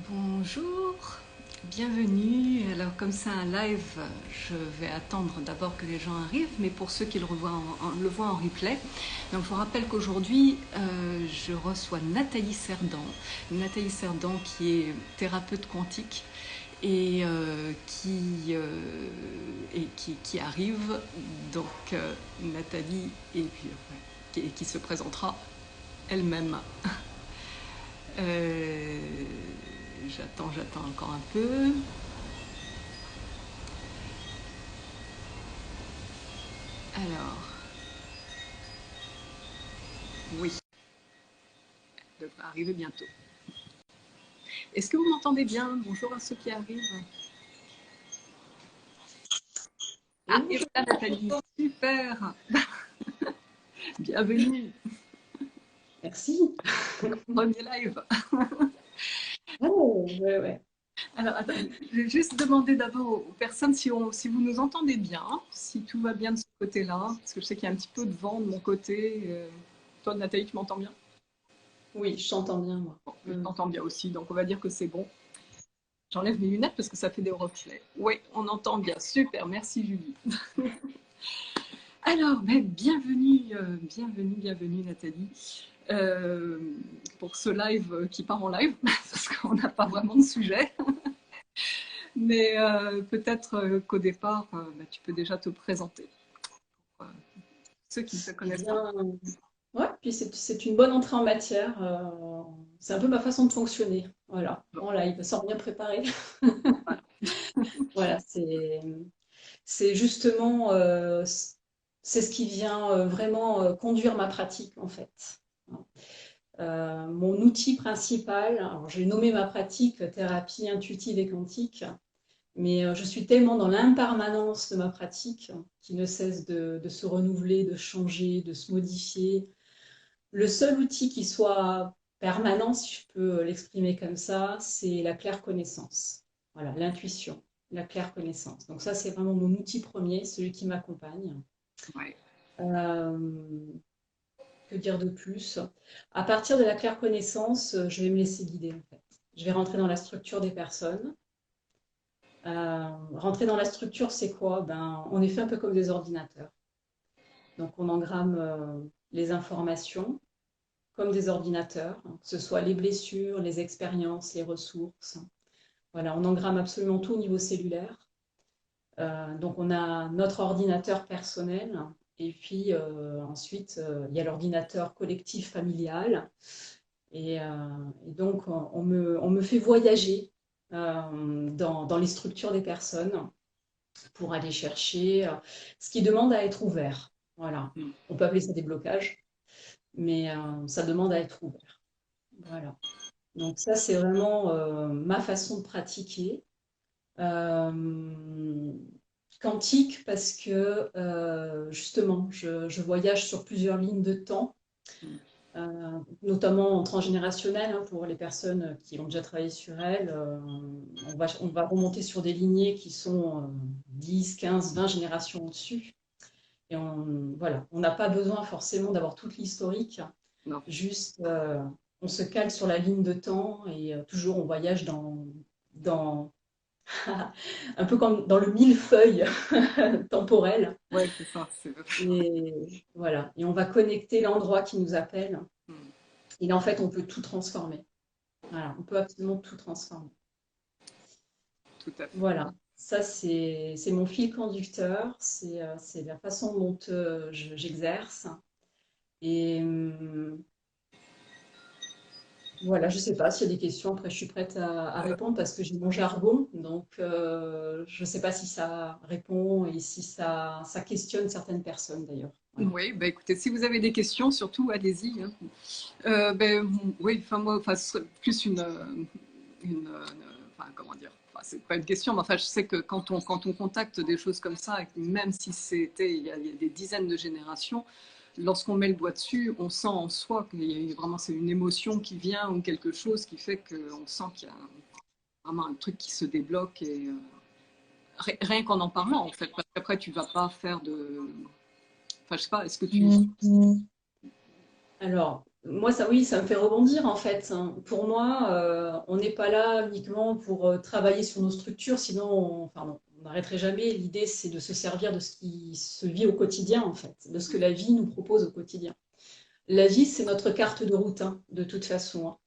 Bonjour, bienvenue. Alors comme c'est un live, je vais attendre d'abord que les gens arrivent, mais pour ceux qui le le voient en replay, donc je vous rappelle qu'aujourd'hui je reçois Nathalie Cerdan. Nathalie Cerdan qui est thérapeute quantique et qui arrive. Donc Nathalie qui se présentera elle-même. Euh, j'attends encore un peu. Alors, oui, elle devrait arriver bientôt. Est-ce que vous m'entendez bien? Bonjour à ceux qui arrivent. Ah, et Bonjour. voilà Nathalie, super. Bienvenue, Merci. premier live. Oh, ouais, ouais. Alors, attendez, je vais juste demander d'abord aux personnes si vous nous entendez bien, si tout va bien de ce côté-là, parce que je sais qu'il y a un petit peu de vent de mon côté. Toi, Nathalie, tu m'entends bien? Oui, je t'entends bien, moi. Bon, je t'entends bien aussi, donc on va dire que c'est bon. J'enlève mes lunettes parce que ça fait des reflets. Oui, on entend bien. Super, merci Julie. Alors, bienvenue Nathalie euh, pour ce live qui part en live parce qu'on n'a pas vraiment de sujet. Mais peut-être qu'au départ, tu peux déjà te présenter pour ceux qui ne te Eh connaissent pas. bien, ouais, puis c'est une bonne entrée en matière. C'est un peu ma façon de fonctionner. Voilà, Bon, en live, sans bien préparer. voilà. Voilà, c'est justement, c'est ce qui vient vraiment conduire ma pratique, en fait. Mon outil principal, alors j'ai nommé ma pratique thérapie intuitive et quantique. Mais je suis tellement dans l'impermanence de ma pratique, qui ne cesse de se renouveler, de changer, de se modifier. Le seul outil qui soit permanent, si je peux l'exprimer comme ça, c'est la claire connaissance. Voilà, l'intuition, la claire connaissance. Donc ça, c'est vraiment mon outil premier, celui qui m'accompagne. Ouais. Euh, que dire de plus? À partir de la claire connaissance, je vais me laisser guider en fait. Je vais rentrer dans la structure des personnes. Rentrer dans la structure, c'est quoi? Ben, on est fait un peu comme des ordinateurs. Donc, on engramme les informations comme des ordinateurs, hein, que ce soit les blessures, les expériences, les ressources. Voilà, on engramme absolument tout au niveau cellulaire. Donc, on a notre ordinateur personnel. Et puis ensuite, il y a l'ordinateur collectif familial. Et donc, on me fait voyager dans les structures des personnes pour aller chercher ce qui demande à être ouvert. Voilà. Mm. On peut appeler ça des blocages, mais ça demande à être ouvert. Voilà. Donc ça, c'est vraiment ma façon de pratiquer. Euh, Quantique parce que justement, je voyage sur plusieurs lignes de temps, notamment en transgénérationnel, hein, pour les personnes qui ont déjà travaillé sur elles. On va remonter sur des lignées qui sont 10, 15, 20 générations au-dessus. Et voilà, on n'a pas besoin forcément d'avoir toute l'historique, Non. juste on se cale sur la ligne de temps et toujours on voyage dans un peu comme dans le millefeuille temporel. Ouais, c'est ça. Et voilà, et on va connecter l'endroit qui nous appelle. Mm. Et en fait, on peut tout transformer. Voilà, on peut absolument tout transformer. Tout à fait. Voilà, ça c'est mon fil conducteur, c'est la façon dont j'exerce. Et voilà, je sais pas s'il y a des questions. Après, je suis prête à répondre parce que j'ai mon jargon. Donc, je ne sais pas si ça répond et si ça questionne certaines personnes d'ailleurs. Voilà. Oui, bah écoutez, si vous avez des questions, surtout allez-y, hein. Oui, enfin moi, enfin, ce serait plus enfin, comment dire, enfin, c'est pas une question, mais enfin, je sais que quand on contacte des choses comme ça, et que même si c'était il y a des dizaines de générations, lorsqu'on met le doigt dessus, on sent en soi qu'il y a vraiment c'est une émotion qui vient ou quelque chose qui fait qu'on sent qu'il y a vraiment un truc qui se débloque et rien qu'en en parlant en fait, parce qu'après tu vas pas faire de, enfin je sais pas, est-ce que tu, Alors, moi, ça, oui, ça me fait rebondir en fait, hein. Pour moi, on n'est pas là uniquement pour travailler sur nos structures, sinon enfin, on n'arrêterait jamais. L'idée, c'est de se servir de ce qui se vit au quotidien en fait, de ce que la vie nous propose au quotidien. La vie, c'est notre carte de route, hein, de toute façon, hein.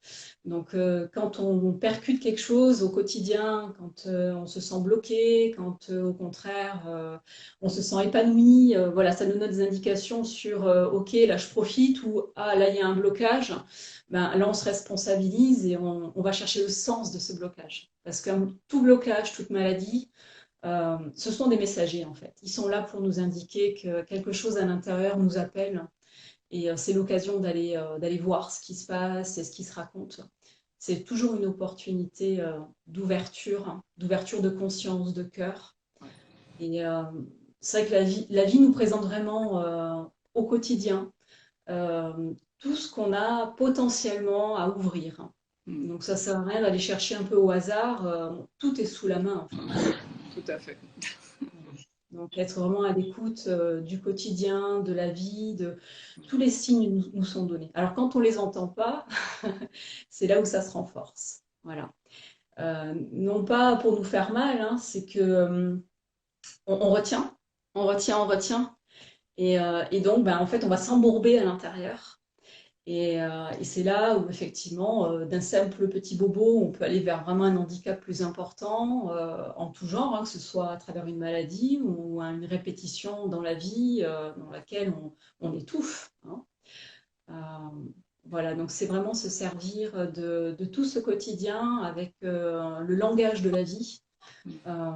Donc, quand on percute quelque chose au quotidien, quand on se sent bloqué, quand au contraire on se sent épanoui, voilà, ça nous donne des indications sur OK, là je profite ou ah, là il y a un blocage. Ben, là on se responsabilise et on va chercher le sens de ce blocage. Parce que tout blocage, toute maladie, ce sont des messagers en fait. Ils sont là pour nous indiquer que quelque chose à l'intérieur nous appelle et c'est l'occasion d'aller voir ce qui se passe et ce qui se raconte. C'est toujours une opportunité d'ouverture, hein, d'ouverture de conscience, de cœur. Et c'est vrai que la vie nous présente vraiment au quotidien tout ce qu'on a potentiellement à ouvrir. Donc ça sert à rien d'aller chercher un peu au hasard. Tout est sous la main en fait. Tout à fait. Donc être vraiment à l'écoute du quotidien, de la vie, de tous les signes nous sont donnés. Alors quand on les entend pas, c'est là où ça se renforce. Voilà. Non pas pour nous faire mal, hein, c'est que on retient, on retient, on retient, et donc ben, en fait on va s'embourber à l'intérieur. Et c'est là où effectivement, d'un simple petit bobo, on peut aller vers vraiment un handicap plus important, en tout genre, hein, que ce soit à travers une maladie ou une répétition dans la vie dans laquelle on étouffe, hein. Euh, voilà, donc c'est vraiment se servir de tout ce quotidien avec le langage de la vie euh,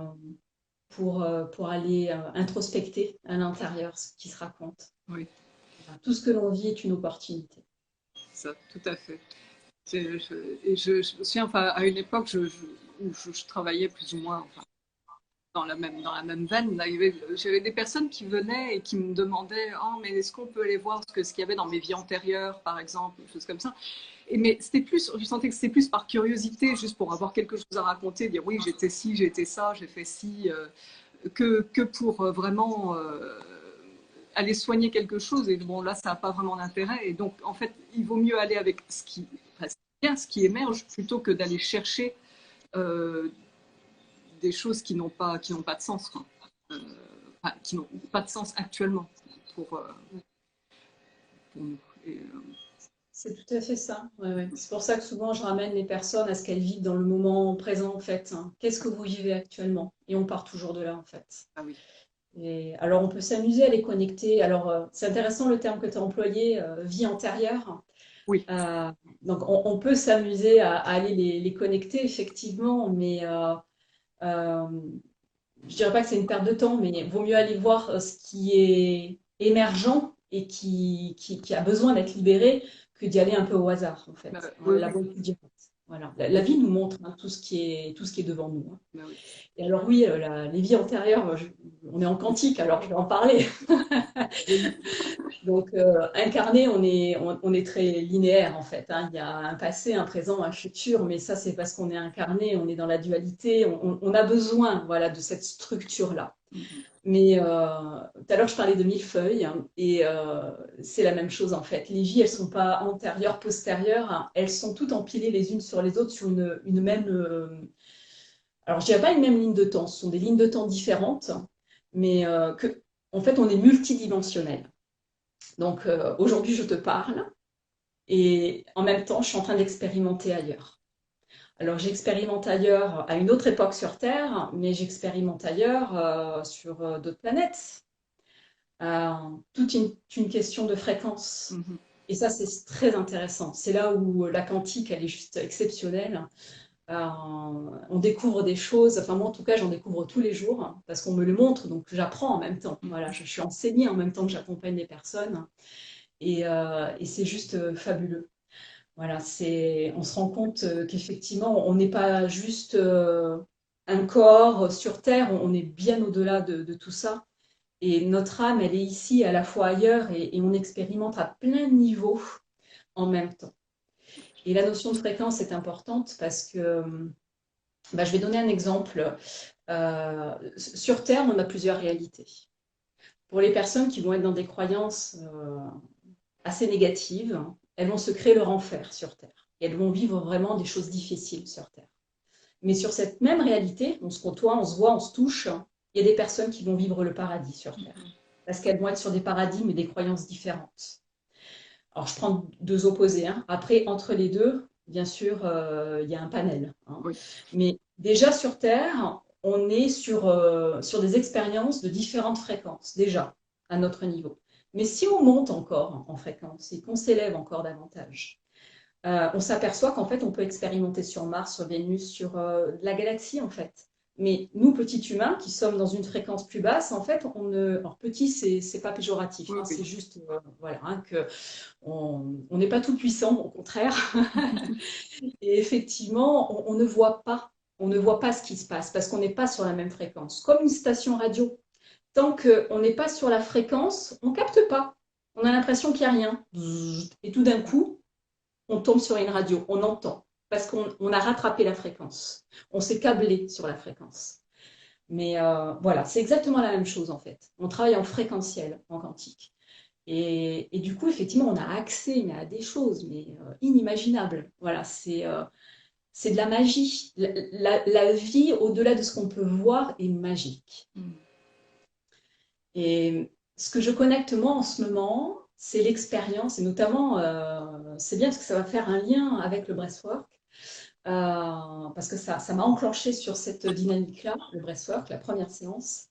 pour aller introspecter à l'intérieur ce qui se raconte. Oui, Enfin, tout ce que l'on vit est une opportunité. ça, tout à fait. Et je me souviens, enfin, à une époque où je travaillais plus ou moins enfin, dans la même veine, j'avais des personnes qui venaient et qui me demandaient oh, mais est-ce qu'on peut aller voir ce qu'il y avait dans mes vies antérieures, par exemple, des choses comme ça. Mais c'était plus, je sentais que c'était plus par curiosité, juste pour avoir quelque chose à raconter, dire oui, j'étais ci, j'étais ça, j'ai fait ci, que pour vraiment aller soigner quelque chose. Et bon, là, ça n'a pas vraiment d'intérêt. Et donc, en fait, il vaut mieux aller avec enfin, ce qui émerge plutôt que d'aller chercher euh, des choses qui n'ont pas de sens, quoi. Euh, enfin, qui n'ont pas de sens actuellement pour, pour nous. Et, C'est tout à fait ça. Ouais, ouais. C'est pour ça que souvent je ramène les personnes à ce qu'elles vivent dans le moment présent en fait, hein. Qu'est-ce que vous vivez actuellement? Et on part toujours de là en fait. ah oui. Et alors on peut s'amuser à les connecter. Alors c'est intéressant le terme que tu as employé, vie antérieure. Oui. Euh, donc on peut s'amuser à aller les connecter effectivement, mais euh, je dirais pas que c'est une perte de temps, mais il vaut mieux aller voir ce qui est émergent et qui a besoin d'être libéré que d'y aller un peu au hasard, en fait. Oui, La oui. voie plus directe. Voilà. La vie nous montre hein, tout ce qui est devant nous, hein. Oui. Et alors oui, les vies antérieures, on est en quantique, alors je vais en parler. Donc, incarné, on est très linéaire en fait, hein. Il y a un passé, un présent, un futur, mais ça, c'est parce qu'on est incarné, on est dans la dualité, on a besoin voilà, de cette structure-là. Mais tout à l'heure, je parlais de millefeuille, hein, et c'est la même chose en fait. Les vies, elles ne sont pas antérieures, postérieures, hein, elles sont toutes empilées les unes sur les autres sur une même. Alors, je dirais pas une même ligne de temps, ce sont des lignes de temps différentes, mais en fait, on est multidimensionnel. Donc aujourd'hui, je te parle et en même temps, je suis en train d'expérimenter ailleurs. Alors j'expérimente ailleurs à une autre époque sur Terre, mais j'expérimente ailleurs sur d'autres planètes. Euh, Toute une question de fréquence. Et ça, c'est très intéressant. C'est là où la quantique, elle est juste exceptionnelle. On découvre des choses, enfin moi en tout cas j'en découvre tous les jours hein, parce qu'on me le montre, donc j'apprends en même temps. Voilà, je suis enseignée en même temps que j'accompagne les personnes. Et c'est juste fabuleux. Voilà, on se rend compte qu'effectivement, on n'est pas juste un corps sur Terre, on est bien au-delà de tout ça. Et notre âme, elle est ici, à la fois ailleurs, et on expérimente à plein de niveaux en même temps. Et la notion de fréquence est importante parce que, bah, je vais donner un exemple. Sur Terre, on a plusieurs réalités. Pour les personnes qui vont être dans des croyances assez négatives, elles vont se créer leur enfer sur Terre. Et elles vont vivre vraiment des choses difficiles sur Terre. Mais sur cette même réalité, on se côtoie, on se voit, on se touche, il y a des personnes qui vont vivre le paradis sur Terre. Parce qu'elles vont être sur des paradigmes et des croyances différentes. Alors, je prends deux opposés. Hein. Après, entre les deux, bien sûr, il y a un panel. Hein. Oui. Mais déjà sur Terre, on est sur des expériences de différentes fréquences, déjà, à notre niveau. Mais si on monte encore en fréquence et qu'on s'élève encore davantage, on s'aperçoit qu'en fait, on peut expérimenter sur Mars, sur Vénus, sur la galaxie, en fait. Mais nous, petits humains, qui sommes dans une fréquence plus basse, en fait, on ne... Alors, petit, c'est pas péjoratif, Oui, hein, oui. c'est juste, voilà, hein, que on n'est pas tout puissant, au contraire. Et effectivement, on ne voit pas. On ne voit pas ce qui se passe parce qu'on n'est pas sur la même fréquence. Comme une station radio. Tant qu'on n'est pas sur la fréquence, on ne capte pas. On a l'impression qu'il n'y a rien. Et tout d'un coup, on tombe sur une radio, on entend. Parce qu'on a rattrapé la fréquence. On s'est câblé sur la fréquence. Mais voilà, c'est exactement la même chose en fait. On travaille en fréquentiel, en quantique. Et du coup, effectivement, on a accès à des choses, mais inimaginables. Voilà, c'est de la magie. La vie, au-delà de ce qu'on peut voir, est magique. Et ce que je connecte moi en ce moment, c'est l'expérience, et notamment, c'est bien parce que ça va faire un lien avec le breathwork, parce que ça m'a enclenché sur cette dynamique-là, le breathwork, la première séance.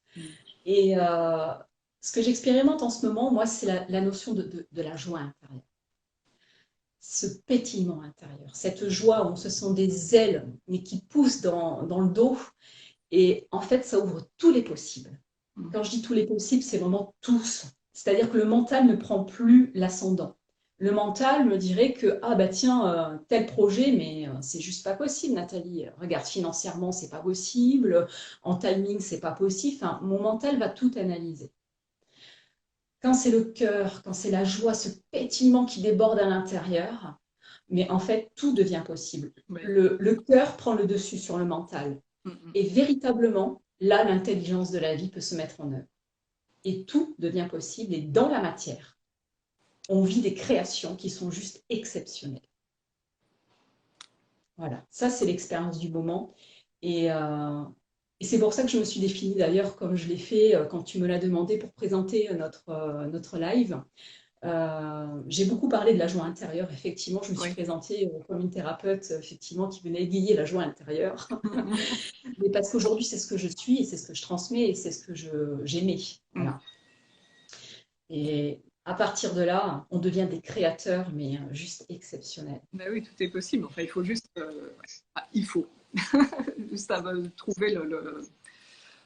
Et ce que j'expérimente en ce moment, moi, c'est la notion de la joie intérieure. Ce pétillement intérieur, cette joie où on se sent des ailes, mais qui poussent dans le dos. Et en fait, ça ouvre tous les possibles. Quand je dis tous les possibles, c'est vraiment tous. C'est-à-dire que le mental ne prend plus l'ascendant. Le mental me dirait que, ah bah tiens, tel projet, mais c'est juste pas possible, Nathalie. Regarde, financièrement, c'est pas possible. En timing, c'est pas possible. Enfin, mon mental va tout analyser. Quand c'est le cœur, quand c'est la joie, ce pétillement qui déborde à l'intérieur, mais en fait, tout devient possible. Ouais. Le cœur prend le dessus sur le mental. Et véritablement, là, l'intelligence de la vie peut se mettre en œuvre. Et tout devient possible. Et dans la matière, on vit des créations qui sont juste exceptionnelles. Voilà, ça c'est l'expérience du moment. Et c'est pour ça que je me suis définie d'ailleurs comme je l'ai fait quand tu me l'as demandé pour présenter notre live. J'ai beaucoup parlé de la joie intérieure. Effectivement, je me suis présentée comme une thérapeute effectivement, qui venait égayer la joie intérieure. Mais parce qu'aujourd'hui, c'est ce que je suis et c'est ce que je transmets et c'est ce que j'aimais. Voilà. Et à partir de là, on devient des créateurs, mais juste exceptionnels. Ben oui, tout est possible. Enfin, il faut juste... il faut. Juste trouver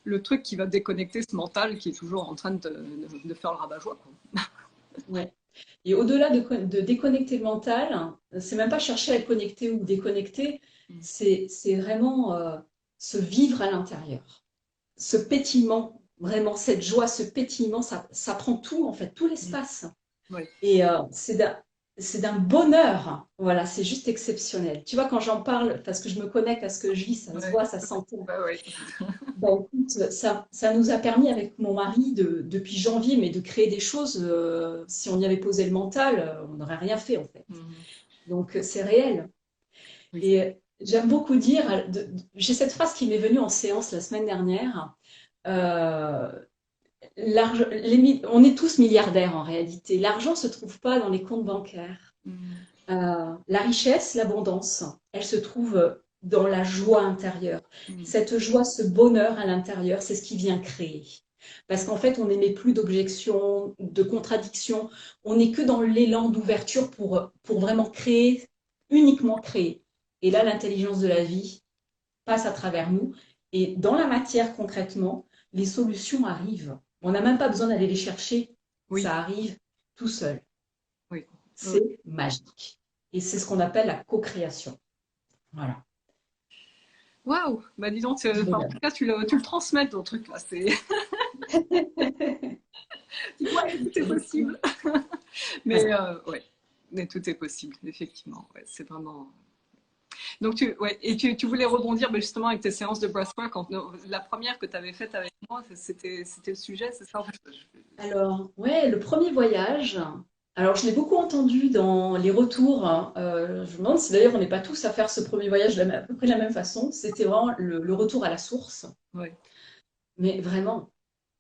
le truc qui va déconnecter ce mental qui est toujours en train de faire le rabat-joie. Ouais. Et au-delà de déconnecter le mental, c'est même pas chercher à être connecté ou déconnecté, c'est vraiment se vivre à l'intérieur. Ce pétillement, vraiment cette joie, ce pétillement, ça prend tout en fait, tout l'espace. Ouais. Et c'est d'un bonheur, voilà, c'est juste exceptionnel. Tu vois, quand j'en parle, parce que je me connecte à ce que je vis, ça se voit, ça s'entend. Bon, écoute, ça nous a permis avec mon mari depuis janvier, mais de créer des choses. Si on y avait posé le mental, on n'aurait rien fait en fait. Donc c'est réel. Et j'aime beaucoup dire, j'ai cette phrase qui m'est venue en séance la semaine dernière. On est tous milliardaires en réalité. L'argent ne se trouve pas dans les comptes bancaires. La richesse, l'abondance, elle se trouve dans la joie intérieure. Cette joie, ce bonheur à l'intérieur, c'est ce qui vient créer. Parce qu'en fait, on n'émet plus d'objections, de contradictions. On n'est que dans l'élan d'ouverture pour vraiment créer, uniquement créer. Et là, l'intelligence de la vie passe à travers nous. Et dans la matière, concrètement, les solutions arrivent. On n'a même pas besoin d'aller les chercher. Ça arrive tout seul. C'est magique. Et c'est ce qu'on appelle la co-création. Voilà. Waouh! Bah dis donc, en tout cas, tu le transmets ton truc là. Tu vois, tout est possible. Mais ouais, mais tout est possible, effectivement. Ouais, c'est vraiment. Donc, tu voulais rebondir justement avec tes séances de breathwork. La première que tu avais faite avec moi, c'était le sujet, c'est ça? Alors, ouais, le premier voyage, Alors, je l'ai beaucoup entendu dans les retours, hein. Je me demande si d'ailleurs on n'est pas tous à faire ce premier voyage à peu près de la même façon. C'était vraiment le retour à la source, Ouais. mais vraiment.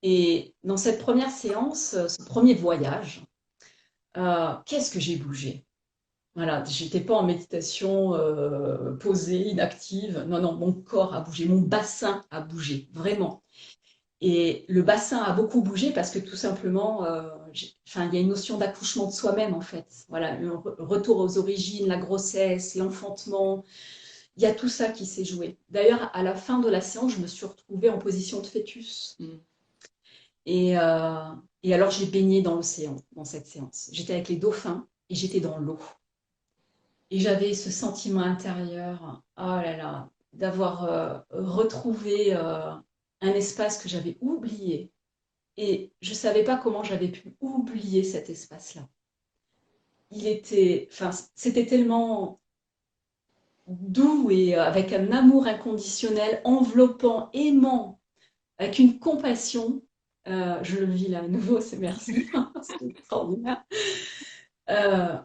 Et dans cette première séance, ce premier voyage, qu'est-ce que j'ai bougé? Voilà, j'étais pas en méditation posée, inactive. Non, non, mon corps a bougé, mon bassin a bougé, vraiment. Et le bassin a beaucoup bougé parce que tout simplement, enfin, il y a une notion d'accouchement de soi-même en fait. Voilà, le retour aux origines, la grossesse, l'enfantement, il y a tout ça qui s'est joué. D'ailleurs, à la fin de la séance, je me suis retrouvée en position de fœtus. Mm. Et, euh, et alors, j'ai baigné dans l'océan, dans cette séance. J'étais avec les dauphins et j'étais dans l'eau. Et j'avais ce sentiment intérieur, oh là là, d'avoir retrouvé un espace que j'avais oublié. Et je ne savais pas comment j'avais pu oublier cet espace-là. Enfin, c'était tellement doux et avec un amour inconditionnel, enveloppant, aimant, avec une compassion. Je le vis là à nouveau, c'est merci, c'est extraordinaire. Euh,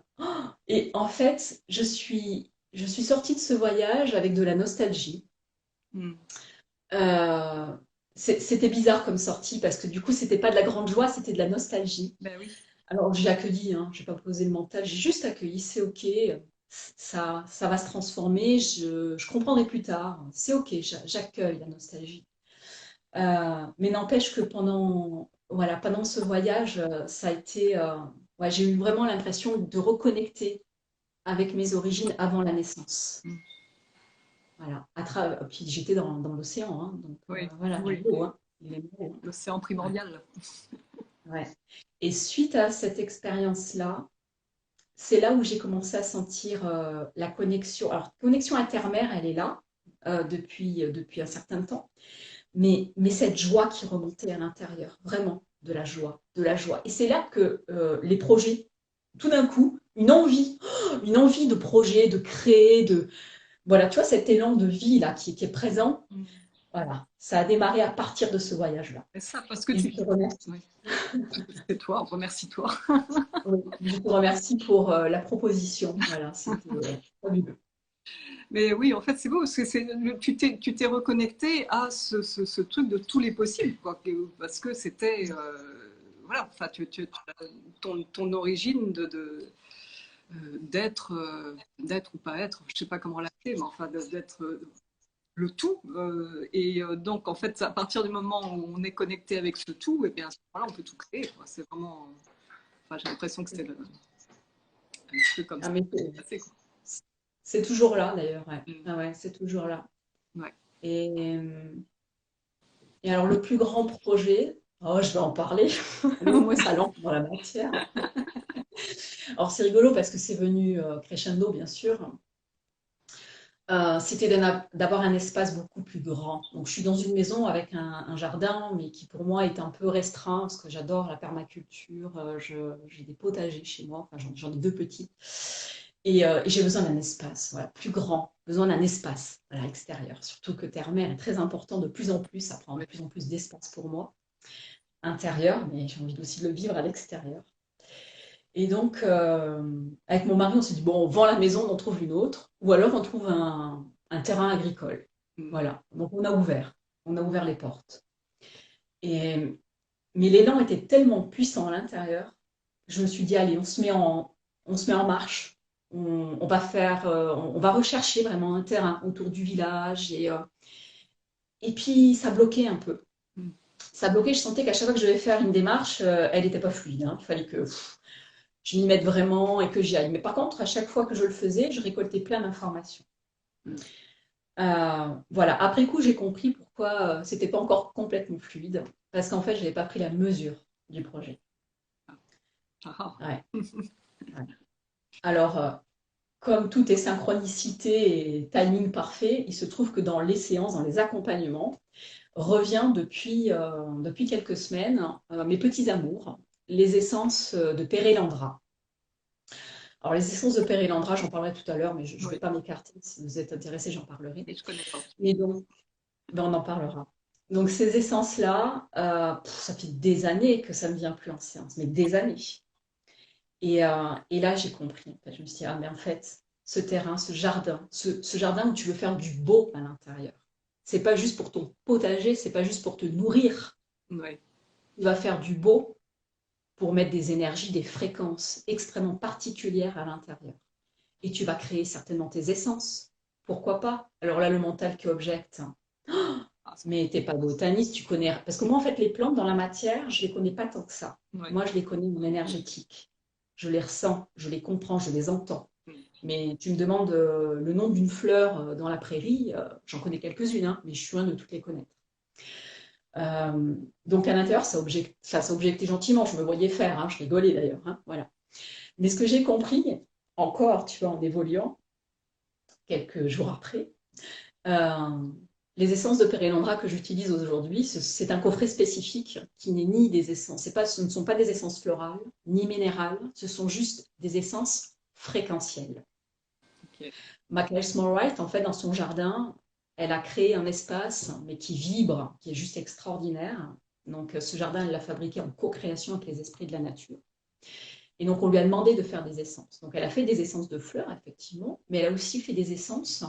et en fait, je suis sortie de ce voyage avec de la nostalgie. Mm. Euh, C'était bizarre comme sortie parce que du coup, c'était pas de la grande joie, c'était de la nostalgie. Ben oui. Alors j'ai accueilli, hein, j'ai pas posé le mental, j'ai juste accueilli, c'est ok, ça va se transformer, je comprendrai plus tard, c'est ok, j'accueille la nostalgie. Mais n'empêche que voilà, pendant ce voyage, ça a été, ouais, j'ai eu vraiment l'impression de reconnecter avec mes origines avant la naissance. Mm. Voilà, puis j'étais dans l'océan, hein, donc Oui, voilà, oui. l'eau, hein, il est beau, L'océan hein. primordial. Ouais, ouais. Et suite à cette expérience-là, c'est là où j'ai commencé à sentir la connexion. Alors, connexion intermère, elle est là depuis un certain temps, mais cette joie qui remontait à l'intérieur, vraiment de la joie, de la joie. Et c'est là que les projets, tout d'un coup, une envie de projet, de créer, voilà, tu vois, cet élan de vie là qui est présent, Mm. voilà, ça a démarré à partir de ce voyage-là. Et ça, parce que Et je tu... te remercie. Oui. C'est toi, remercie-toi. Oui, je te remercie pour la proposition. Voilà, c'était fabuleux. Mais oui, en fait, c'est beau parce que tu t'es reconnecté à ce truc de tous les possibles, quoi, parce que c'était, voilà, enfin, ton origine d'être ou pas être, je sais pas comment l'appeler, mais enfin, d'être le tout. Et donc, en fait, à partir du moment où on est connecté avec ce tout, et bien, à ce moment-là, on peut tout créer, quoi. C'est vraiment, enfin, j'ai l'impression que c'était un truc comme Ah, ça. mais c'est toujours là d'ailleurs. Ouais. Mm. Ah ouais, c'est toujours là. Ouais. Et, euh, et alors, le plus grand projet, oh, je vais en parler. Le mot sera lent dans la matière. Alors, c'est rigolo parce que c'est venu crescendo, bien sûr. C'était d'avoir un espace beaucoup plus grand. Donc, je suis dans une maison avec un jardin, mais qui pour moi est un peu restreint parce que j'adore la permaculture. J'ai des potagers chez moi, enfin, j'en ai deux petits. Et j'ai besoin d'un espace, voilà, plus grand, besoin d'un espace voilà, extérieur. Surtout que terre-mer est très important de plus en plus, ça prend de Ouais. plus en plus d'espace pour moi, intérieur, mais j'ai envie aussi de le vivre à l'extérieur. Et donc, avec mon mari, on s'est dit, bon, on vend la maison, on en trouve une autre, ou alors on trouve un terrain agricole. Mm. Voilà, donc on a ouvert les portes. Et, mais l'élan était tellement puissant à l'intérieur, je me suis dit, allez, on se met en marche. On va faire, on va rechercher vraiment un terrain autour du village. Et puis, ça bloquait un peu. Mm. Ça bloquait, je sentais qu'à chaque fois que je devais faire une démarche, elle n'était pas fluide, hein. Il fallait que je m'y mette vraiment et que j'y aille. Mais par contre, à chaque fois que je le faisais, je récoltais plein d'informations. Mm. Voilà. Après coup, j'ai compris pourquoi c'était pas encore complètement fluide, parce qu'en fait, je n'avais pas pris la mesure du projet. Ah, ah. Ouais. Ouais. Alors, comme tout est synchronicité et timing parfait, il se trouve que dans les séances, dans les accompagnements, revient depuis quelques semaines mes petits amours, les essences de Pérélandra. Alors, les essences de Pérélandra, j'en parlerai tout à l'heure, mais je ne vais Oui, pas m'écarter. Si vous êtes intéressé, j'en parlerai. et je connais pas. Et donc, ben, on en parlera. Donc, ces essences-là, ça fait des années que ça ne vient plus en séance, mais des années. Et là, j'ai compris. En fait, je me suis dit, ah, mais en fait, ce terrain, ce jardin où tu veux faire du beau à l'intérieur, c'est pas juste pour ton potager, c'est pas juste pour te nourrir. Ouais. Tu vas faire du beau pour mettre des énergies, des fréquences extrêmement particulières à l'intérieur. Et tu vas créer certainement tes essences. Pourquoi pas? Alors là, le mental qui objecte. Ah, c'est- Mais t'es pas botaniste, tu connais. Parce que moi, en fait, les plantes dans la matière, je les connais pas tant que ça. ouais. Moi, je les connais en énergétique. Je les ressens, je les comprends, je les entends. Mm. Mais tu me demandes le nom d'une fleur dans la prairie, j'en connais quelques-unes, hein, mais je suis loin de toutes les connaître. Donc à l'intérieur, ça objectait gentiment, je me voyais faire, hein, je rigolais d'ailleurs, hein, voilà. Mais ce que j'ai compris, encore, tu vois, en évoluant, quelques jours après, euh, les essences de Pérélandra que j'utilise aujourd'hui, c'est un coffret spécifique qui n'est ni des essences, ce ne sont pas des essences florales, ni minérales, ce sont juste des essences fréquentielles. Ok. Michael Smallwright, en fait, dans son jardin, elle a créé un espace, mais qui vibre, qui est juste extraordinaire. Donc, ce jardin, elle l'a fabriqué en co-création avec les esprits de la nature. Et donc, on lui a demandé de faire des essences. Donc, elle a fait des essences de fleurs, effectivement, mais elle a aussi fait des essences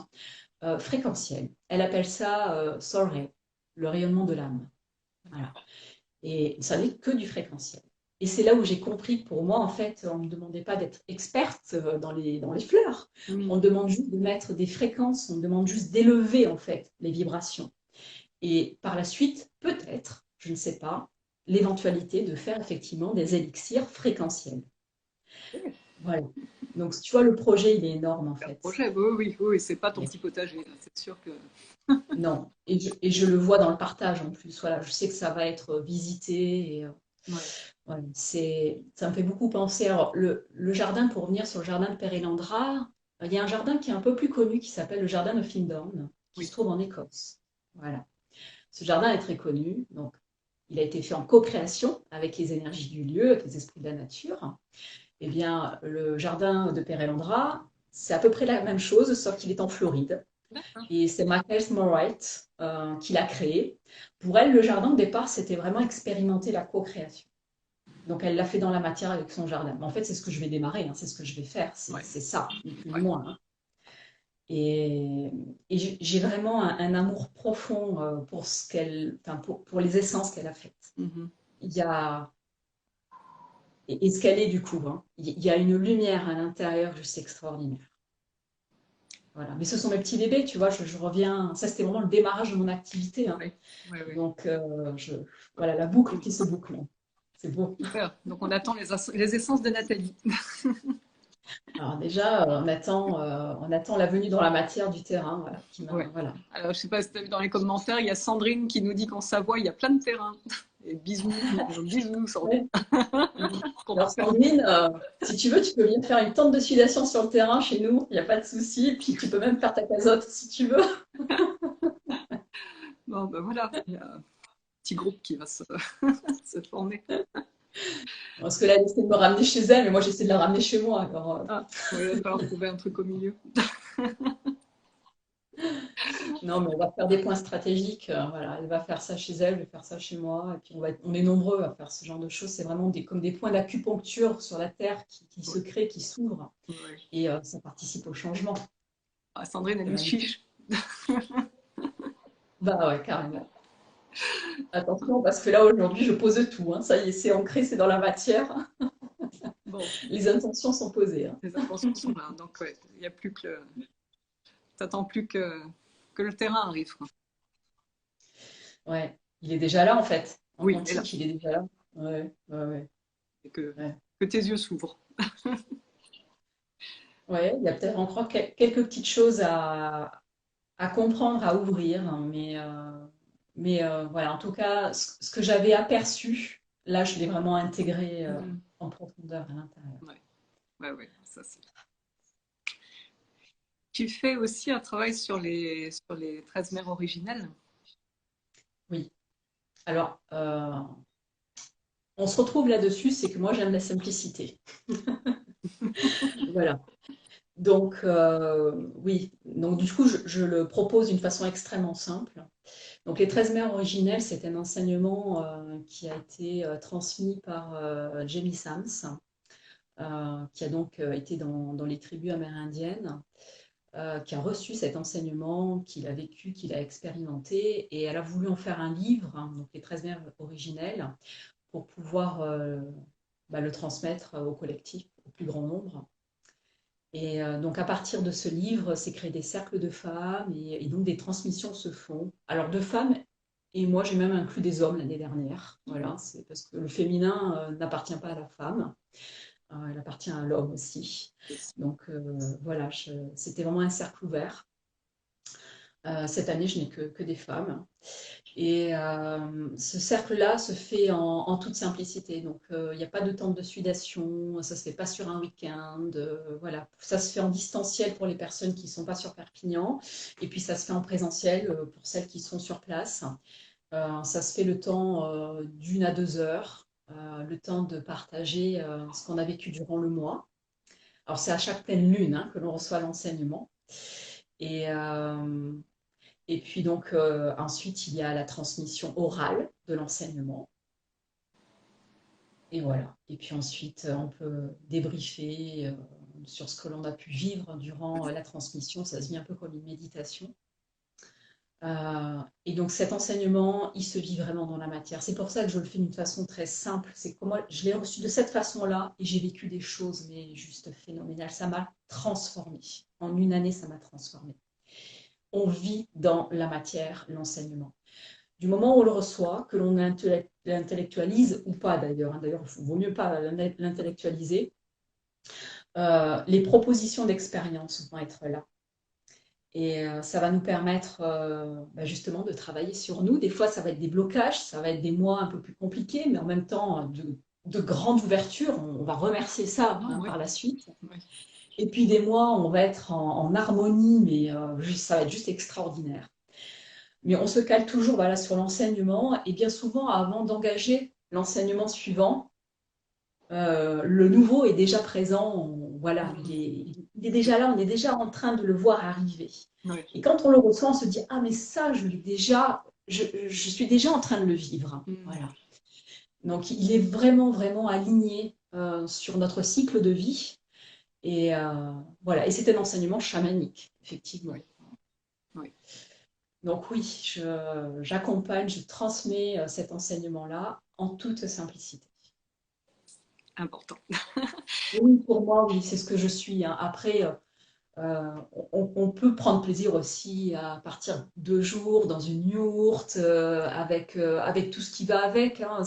fréquentielles. Elle appelle ça soul ray, le rayonnement de l'âme. Voilà. Et ça n'est que du fréquentiel. Et c'est là où j'ai compris que pour moi, en fait, on ne me demandait pas d'être experte dans les fleurs. On Mm. me demande juste de mettre des fréquences, on me demande juste d'élever, en fait, les vibrations. Et par la suite, peut-être, je ne sais pas, l'éventualité de faire effectivement des élixirs fréquentiels. Voilà. Donc, tu vois, le projet, il est énorme, en Un fait. projet, oui, oui, oui, c'est pas ton Et petit potager, là, c'est sûr que. non. Et je le vois dans le partage, en plus. Voilà, je sais que ça va être visité. Et, Ouais. ouais, ça me fait beaucoup penser. Alors, le jardin, pour revenir sur le jardin de Pérélandra, il y a un jardin qui est un peu plus connu qui s'appelle le jardin de Findorn, qui se Oui. trouve en Écosse. Voilà. Ce jardin est très connu. Donc, il a été fait en co-création avec les énergies du lieu, avec les esprits de la nature. Eh bien, le jardin de Pérélandra, c'est à peu près la même chose, sauf qu'il est en Floride. D'accord. Et c'est Michael Smallwright qui l'a créé. Pour elle, le jardin, au départ, c'était vraiment expérimenter la co-création. Donc, elle l'a fait dans la matière avec son jardin. Mais en fait, c'est ce que je vais démarrer, hein, c'est ce que je vais faire. C'est Ouais. ça, ni plus ni Ouais. moins, hein. Et, et j'ai vraiment un amour profond pour, enfin, pour les essences qu'elle a faites. Mhm. Il y a, et ce qu'elle est du coup, hein. Il y a une lumière à l'intérieur juste extraordinaire. Voilà. Mais ce sont mes petits bébés, tu vois, je reviens. Ça, c'était vraiment le démarrage de mon activité, hein. Ouais. Ouais, ouais. Donc, voilà, la boucle qui se boucle, hein. C'est beau. Super. Donc on attend les essences de Nathalie. Alors déjà, on attend la venue dans la matière du terrain, voilà, Ouais. voilà. Alors je sais pas si tu as vu dans les commentaires, il y a Sandrine qui nous dit qu'en Savoie, il y a plein de terrains. Et bisous, bisous Sandrine. Ouais. Qu'on va Alors faire. Sandrine, si tu veux, tu peux venir faire une tente de sudation sur le terrain chez nous, il n'y a pas de souci. Et puis tu peux même faire ta casotte si tu veux. Bon, ben voilà, il y a un petit groupe qui va se former. Parce que là, elle essaie de me ramener chez elle, mais moi j'essaie de la ramener chez moi. Alors, Ah, oui, il va falloir trouver un truc au milieu. non, mais on va faire des points stratégiques. Voilà, elle va faire ça chez elle, je vais faire ça chez moi. Et puis on est nombreux à faire ce genre de choses. C'est vraiment comme des points d'acupuncture sur la Terre qui se Ouais. créent, qui s'ouvrent. Ouais. Et ça participe au changement. Ah, Sandrine, elle C'est nous magnifique. chiche. Bah ouais, carrément. Attention, parce que là, aujourd'hui, je pose tout, hein. Ça y est, c'est ancré, c'est dans la matière. Bon, Les intentions sont posées, hein. les intentions sont là. Donc, ouais, il n'y a plus que t'attends plus que le terrain arrive, quoi. Ouais, il est déjà là, en fait. En Oui, et là, quantique, il est déjà là. Ouais, ouais, ouais. et que, Ouais, que tes yeux s'ouvrent. ouais, il y a peut-être encore quelques petites choses à comprendre, à ouvrir, hein, mais voilà, en tout cas, ce que j'avais aperçu, là, je l'ai vraiment intégré Mhm. en profondeur à l'intérieur. Ouais, ouais, ouais, ça c'est. Tu fais aussi un travail sur les 13 mers originelles. Oui. Alors, on se retrouve là-dessus, c'est que moi, j'aime la simplicité. Voilà. Donc, oui. Donc, du coup, je le propose d'une façon extrêmement simple. Donc, les 13 mères originelles, c'est un enseignement qui a été transmis par Jamie Sams, qui a donc été dans les tribus amérindiennes, qui a reçu cet enseignement, qu'il a vécu, qu'il a expérimenté, et elle a voulu en faire un livre, hein, donc les 13 mères originelles, pour pouvoir le transmettre au collectif, au plus grand nombre. Et donc à partir de ce livre, c'est créé des cercles de femmes, et donc des transmissions se font. Alors de femmes, et moi j'ai même inclus des hommes l'année dernière. Voilà, c'est parce que le féminin n'appartient pas à la femme. Elle appartient à l'homme aussi. Donc voilà, c'était vraiment un cercle ouvert. Cette année, je n'ai que des femmes. Et ce cercle-là se fait en toute simplicité. Donc il n'y a pas de temps de sudation, ça ne se fait pas sur un week-end. Voilà. Ça se fait en distanciel pour les personnes qui ne sont pas sur Perpignan. Et puis ça se fait en présentiel pour celles qui sont sur place. Ça se fait le temps d'1 à 2 heures. Le temps de partager ce qu'on a vécu durant le mois. Alors, c'est à chaque pleine lune hein, que l'on reçoit l'enseignement. Et, euh, et puis, donc, ensuite, il y a la transmission orale de l'enseignement. Et voilà. Et puis ensuite, on peut débriefer sur ce que l'on a pu vivre durant la transmission. Ça se vit un peu comme une méditation. Et donc cet enseignement, il se vit vraiment dans la matière. C'est pour ça que je le fais d'une façon très simple. C'est que moi, je l'ai reçu de cette façon-là et j'ai vécu des choses, mais juste phénoménales. Ça m'a transformée. En une année, ça m'a transformée. On vit dans la matière l'enseignement. Du moment où on le reçoit, que l'on l'intellectualise ou pas d'ailleurs, hein, d'ailleurs, il vaut mieux pas l'intellectualiser, les propositions d'expérience vont être là. Et ça va nous permettre justement de travailler sur nous. Des fois, ça va être des blocages, ça va être des mois un peu plus compliqués, mais en même temps, de grandes ouvertures. On va remercier ça Oui. par la suite. Oui. Et puis des mois, on va être en harmonie, mais ça va être juste extraordinaire. Mais on se cale toujours voilà, sur l'enseignement. Et bien souvent, avant d'engager l'enseignement suivant, le nouveau est déjà présent, voilà, il est déjà là, on est déjà en train de le voir arriver. Oui. Et quand on le reçoit, on se dit ah mais ça, je suis déjà en train de le vivre. Voilà. Donc il est vraiment vraiment aligné sur notre cycle de vie et voilà. Et c'est un enseignement chamanique, effectivement. Oui. Oui. Donc oui, j'accompagne, je transmets cet enseignement-là en toute simplicité. Important. Oui, pour moi, oui, c'est ce que je suis. Hein. Après, on peut prendre plaisir aussi à partir 2 jours dans une yourte avec tout ce qui va avec. Hein.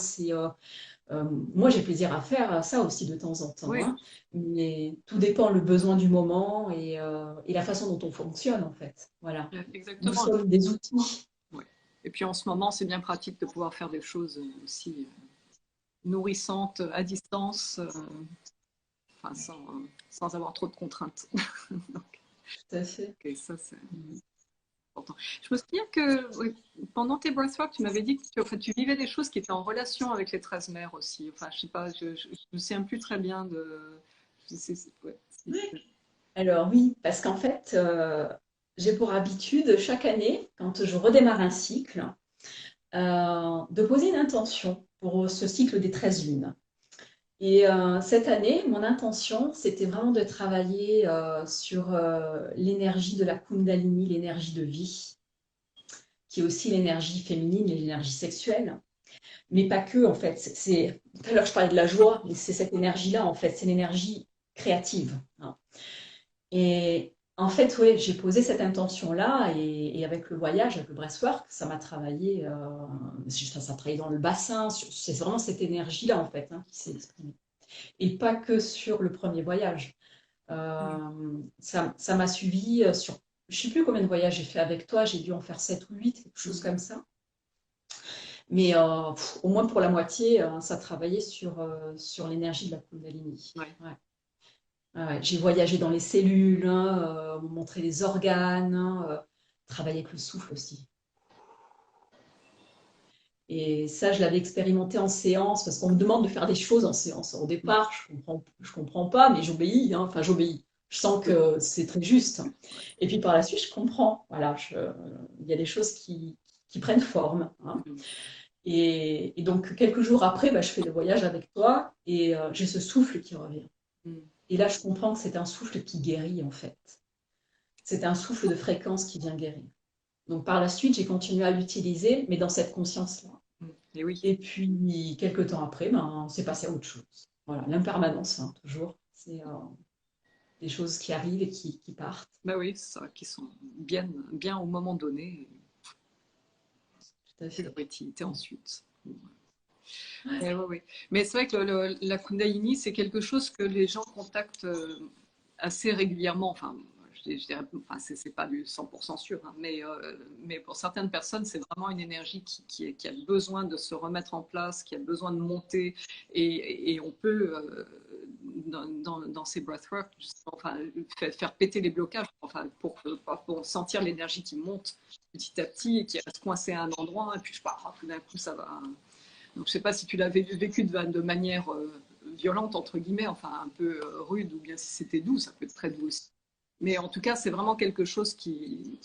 Moi, j'ai plaisir à faire ça aussi de temps en temps. Oui. Hein. Mais tout dépend le besoin du moment et la façon dont on fonctionne en fait. Voilà. Exactement. Nous sommes des outils. Ouais. Et puis en ce moment, c'est bien pratique de pouvoir faire des choses aussi nourrissantes à distance. Enfin, sans avoir trop de contraintes. Donc, tout à fait. okay, ça, c'est important. Je me souviens que oui, pendant tes breathwork, tu m'avais dit que tu vivais des choses qui étaient en relation avec les 13 mères aussi. Enfin, je sais pas, je ne me souviens plus très bien de... Oui. Alors oui, parce qu'en fait, j'ai pour habitude chaque année, quand je redémarre un cycle, de poser une intention pour ce cycle des 13 lunes. Et cette année, mon intention, c'était vraiment de travailler sur l'énergie de la Kundalini, l'énergie de vie, qui est aussi l'énergie féminine et l'énergie sexuelle. Mais pas que, en fait. Tout à l'heure, je parlais de la joie, mais c'est cette énergie-là, en fait. C'est l'énergie créative. Hein. Et en fait, oui, j'ai posé cette intention-là et avec le voyage, avec le breathwork, ça m'a travaillé, ça a travaillé dans le bassin. C'est vraiment cette énergie-là, en fait, hein, qui s'est exprimée. Et pas que sur le premier voyage. Ça m'a suivi sur, je ne sais plus combien de voyages j'ai fait avec toi, j'ai dû en faire 7 ou 8, quelque chose comme ça. Mais au moins pour la moitié, ça travaillait sur l'énergie de la Kundalini. Ouais. Ouais. Ouais, j'ai voyagé dans les cellules, hein, montrer les organes, hein, travailler avec le souffle aussi. Et ça, je l'avais expérimenté en séance, parce qu'on me demande de faire des choses en séance. Au départ, je comprends pas, mais j'obéis. Hein. Enfin, j'obéis. Je sens que c'est très juste. Et puis par la suite, je comprends. Voilà, il y a des choses qui prennent forme. Hein. Et donc, quelques jours après, je fais le voyage avec toi et j'ai ce souffle qui revient. Mm. Et là, je comprends que c'est un souffle qui guérit, en fait. C'est un souffle de fréquence qui vient guérir. Donc, par la suite, j'ai continué à l'utiliser, mais dans cette conscience-là. Mm. Et oui. Et puis, quelques temps après, ben, c'est passé à autre chose. Voilà, l'impermanence, hein, toujours. C'est des choses qui arrivent et qui partent. Bah oui, c'est ça, qui sont bien, bien au moment donné, Tout à plus de fait. réactivité ensuite. Ouais, ouais, ouais. Mais c'est vrai que la Kundalini, c'est quelque chose que les gens contactent assez régulièrement. Enfin, je dirais, enfin, c'est pas du 100% sûr, hein, mais pour certaines personnes, c'est vraiment une énergie qui a besoin de se remettre en place, qui a besoin de monter. Et on peut, dans ces breathwork, enfin, faire péter les blocages, enfin, pour sentir l'énergie qui monte petit à petit et qui reste coincée à un endroit. Et puis, je sais pas, tout d'un coup, ça va. Donc, je ne sais pas si tu l'avais vécu de manière violente, entre guillemets, enfin un peu rude, ou bien si c'était doux, ça peut être très doux aussi. Mais en tout cas, c'est vraiment quelque chose qui.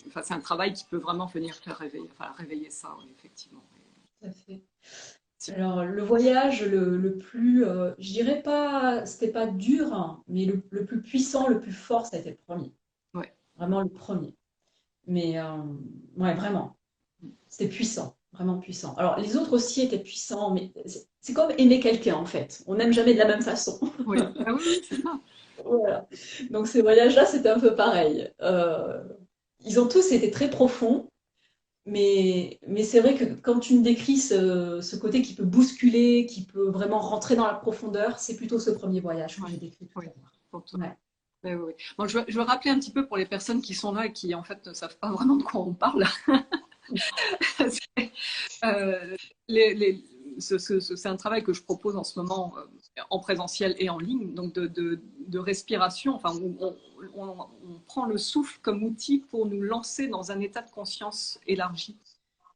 Enfin, c'est un travail qui peut vraiment venir faire réveiller, enfin, réveiller ça, oui, effectivement. Tout à fait. Alors, le voyage le plus, je dirais pas, c'était pas dur, hein, mais le plus puissant, le plus fort, ça a été le premier. Ouais. Vraiment le premier. Mais, ouais, vraiment. C'était puissant, vraiment puissant. Alors, les autres aussi étaient puissants, mais c'est comme aimer quelqu'un, en fait. On n'aime jamais de la même façon. Oui, ah, oui, oui, c'est ça. Voilà. Donc, ces voyages-là, c'était un peu pareil. Ils ont tous été très profonds, mais c'est vrai que quand tu me décris ce côté qui peut bousculer, qui peut vraiment rentrer dans la profondeur, c'est plutôt ce premier voyage que Oui, j'ai décrit tout oui, à l'heure. pour toi. Ouais. Oui, oui, oui. Bon, je veux rappeler un petit peu pour les personnes qui sont là et qui en fait ne savent pas vraiment de quoi on parle. Euh, les, les, c'est un travail que je propose en ce moment en présentiel et en ligne, donc de respiration, enfin, où on prend le souffle comme outil pour nous lancer dans un état de conscience élargi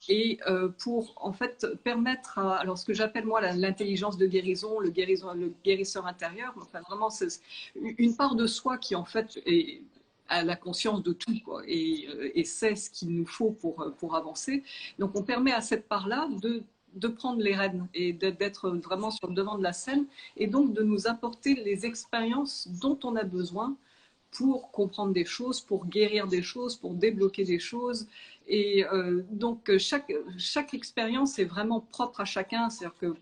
et pour en fait permettre à, alors ce que j'appelle moi l'intelligence de guérison, le guérisseur intérieur, enfin vraiment c'est une part de soi qui en fait est à la conscience de tout quoi, et sait ce qu'il nous faut pour avancer. Donc on permet à cette part-là de prendre les rênes et d'être vraiment sur le devant de la scène et donc de nous apporter les expériences dont on a besoin pour comprendre des choses, pour guérir des choses, pour débloquer des choses. Et donc, chaque expérience est vraiment propre à chacun. C'est-à-dire que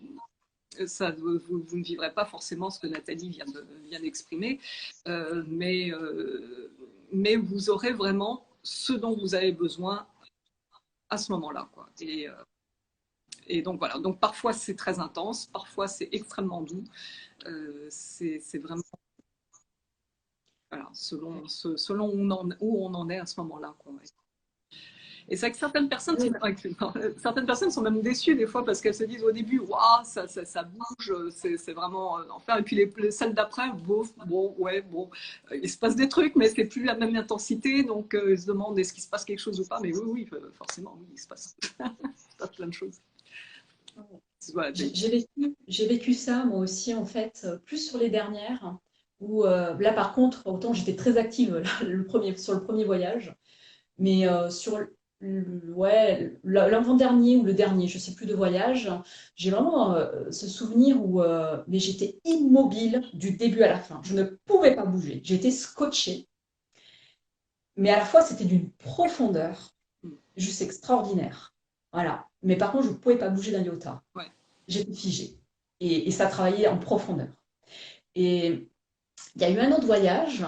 ça, vous ne vivrez pas forcément ce que Nathalie vient d'exprimer, mais vous aurez vraiment ce dont vous avez besoin à ce moment-là. Quoi. Et donc voilà, donc parfois c'est très intense, parfois c'est extrêmement doux. C'est vraiment voilà, selon où on en est à ce moment-là. Quoi. Et c'est vrai que certaines personnes sont même déçues des fois parce qu'elles se disent au début, waouh, ça bouge, c'est vraiment l'enfer. Et puis celles d'après, bon, ouais, bon, il se passe des trucs, mais c'est plus la même intensité. Donc ils se demandent est-ce qu'il se passe quelque chose ou pas. Mais oui, oui, forcément, oui, il se passe, il se passe plein de choses. Voilà, J'ai vécu ça, moi aussi, en fait, plus sur les dernières, où là, par contre, autant j'étais très active là, sur le premier voyage, mais sur ouais, l'avant-dernier ou le dernier, je sais plus de voyage, j'ai vraiment ce souvenir où mais j'étais immobile du début à la fin. Je ne pouvais pas bouger. J'étais scotchée, mais à la fois, c'était d'une profondeur juste extraordinaire. Voilà. Mais par contre, je ne pouvais pas bouger d'un iota. ouais. J'étais figée. Et ça travaillait en profondeur. Et il y a eu un autre voyage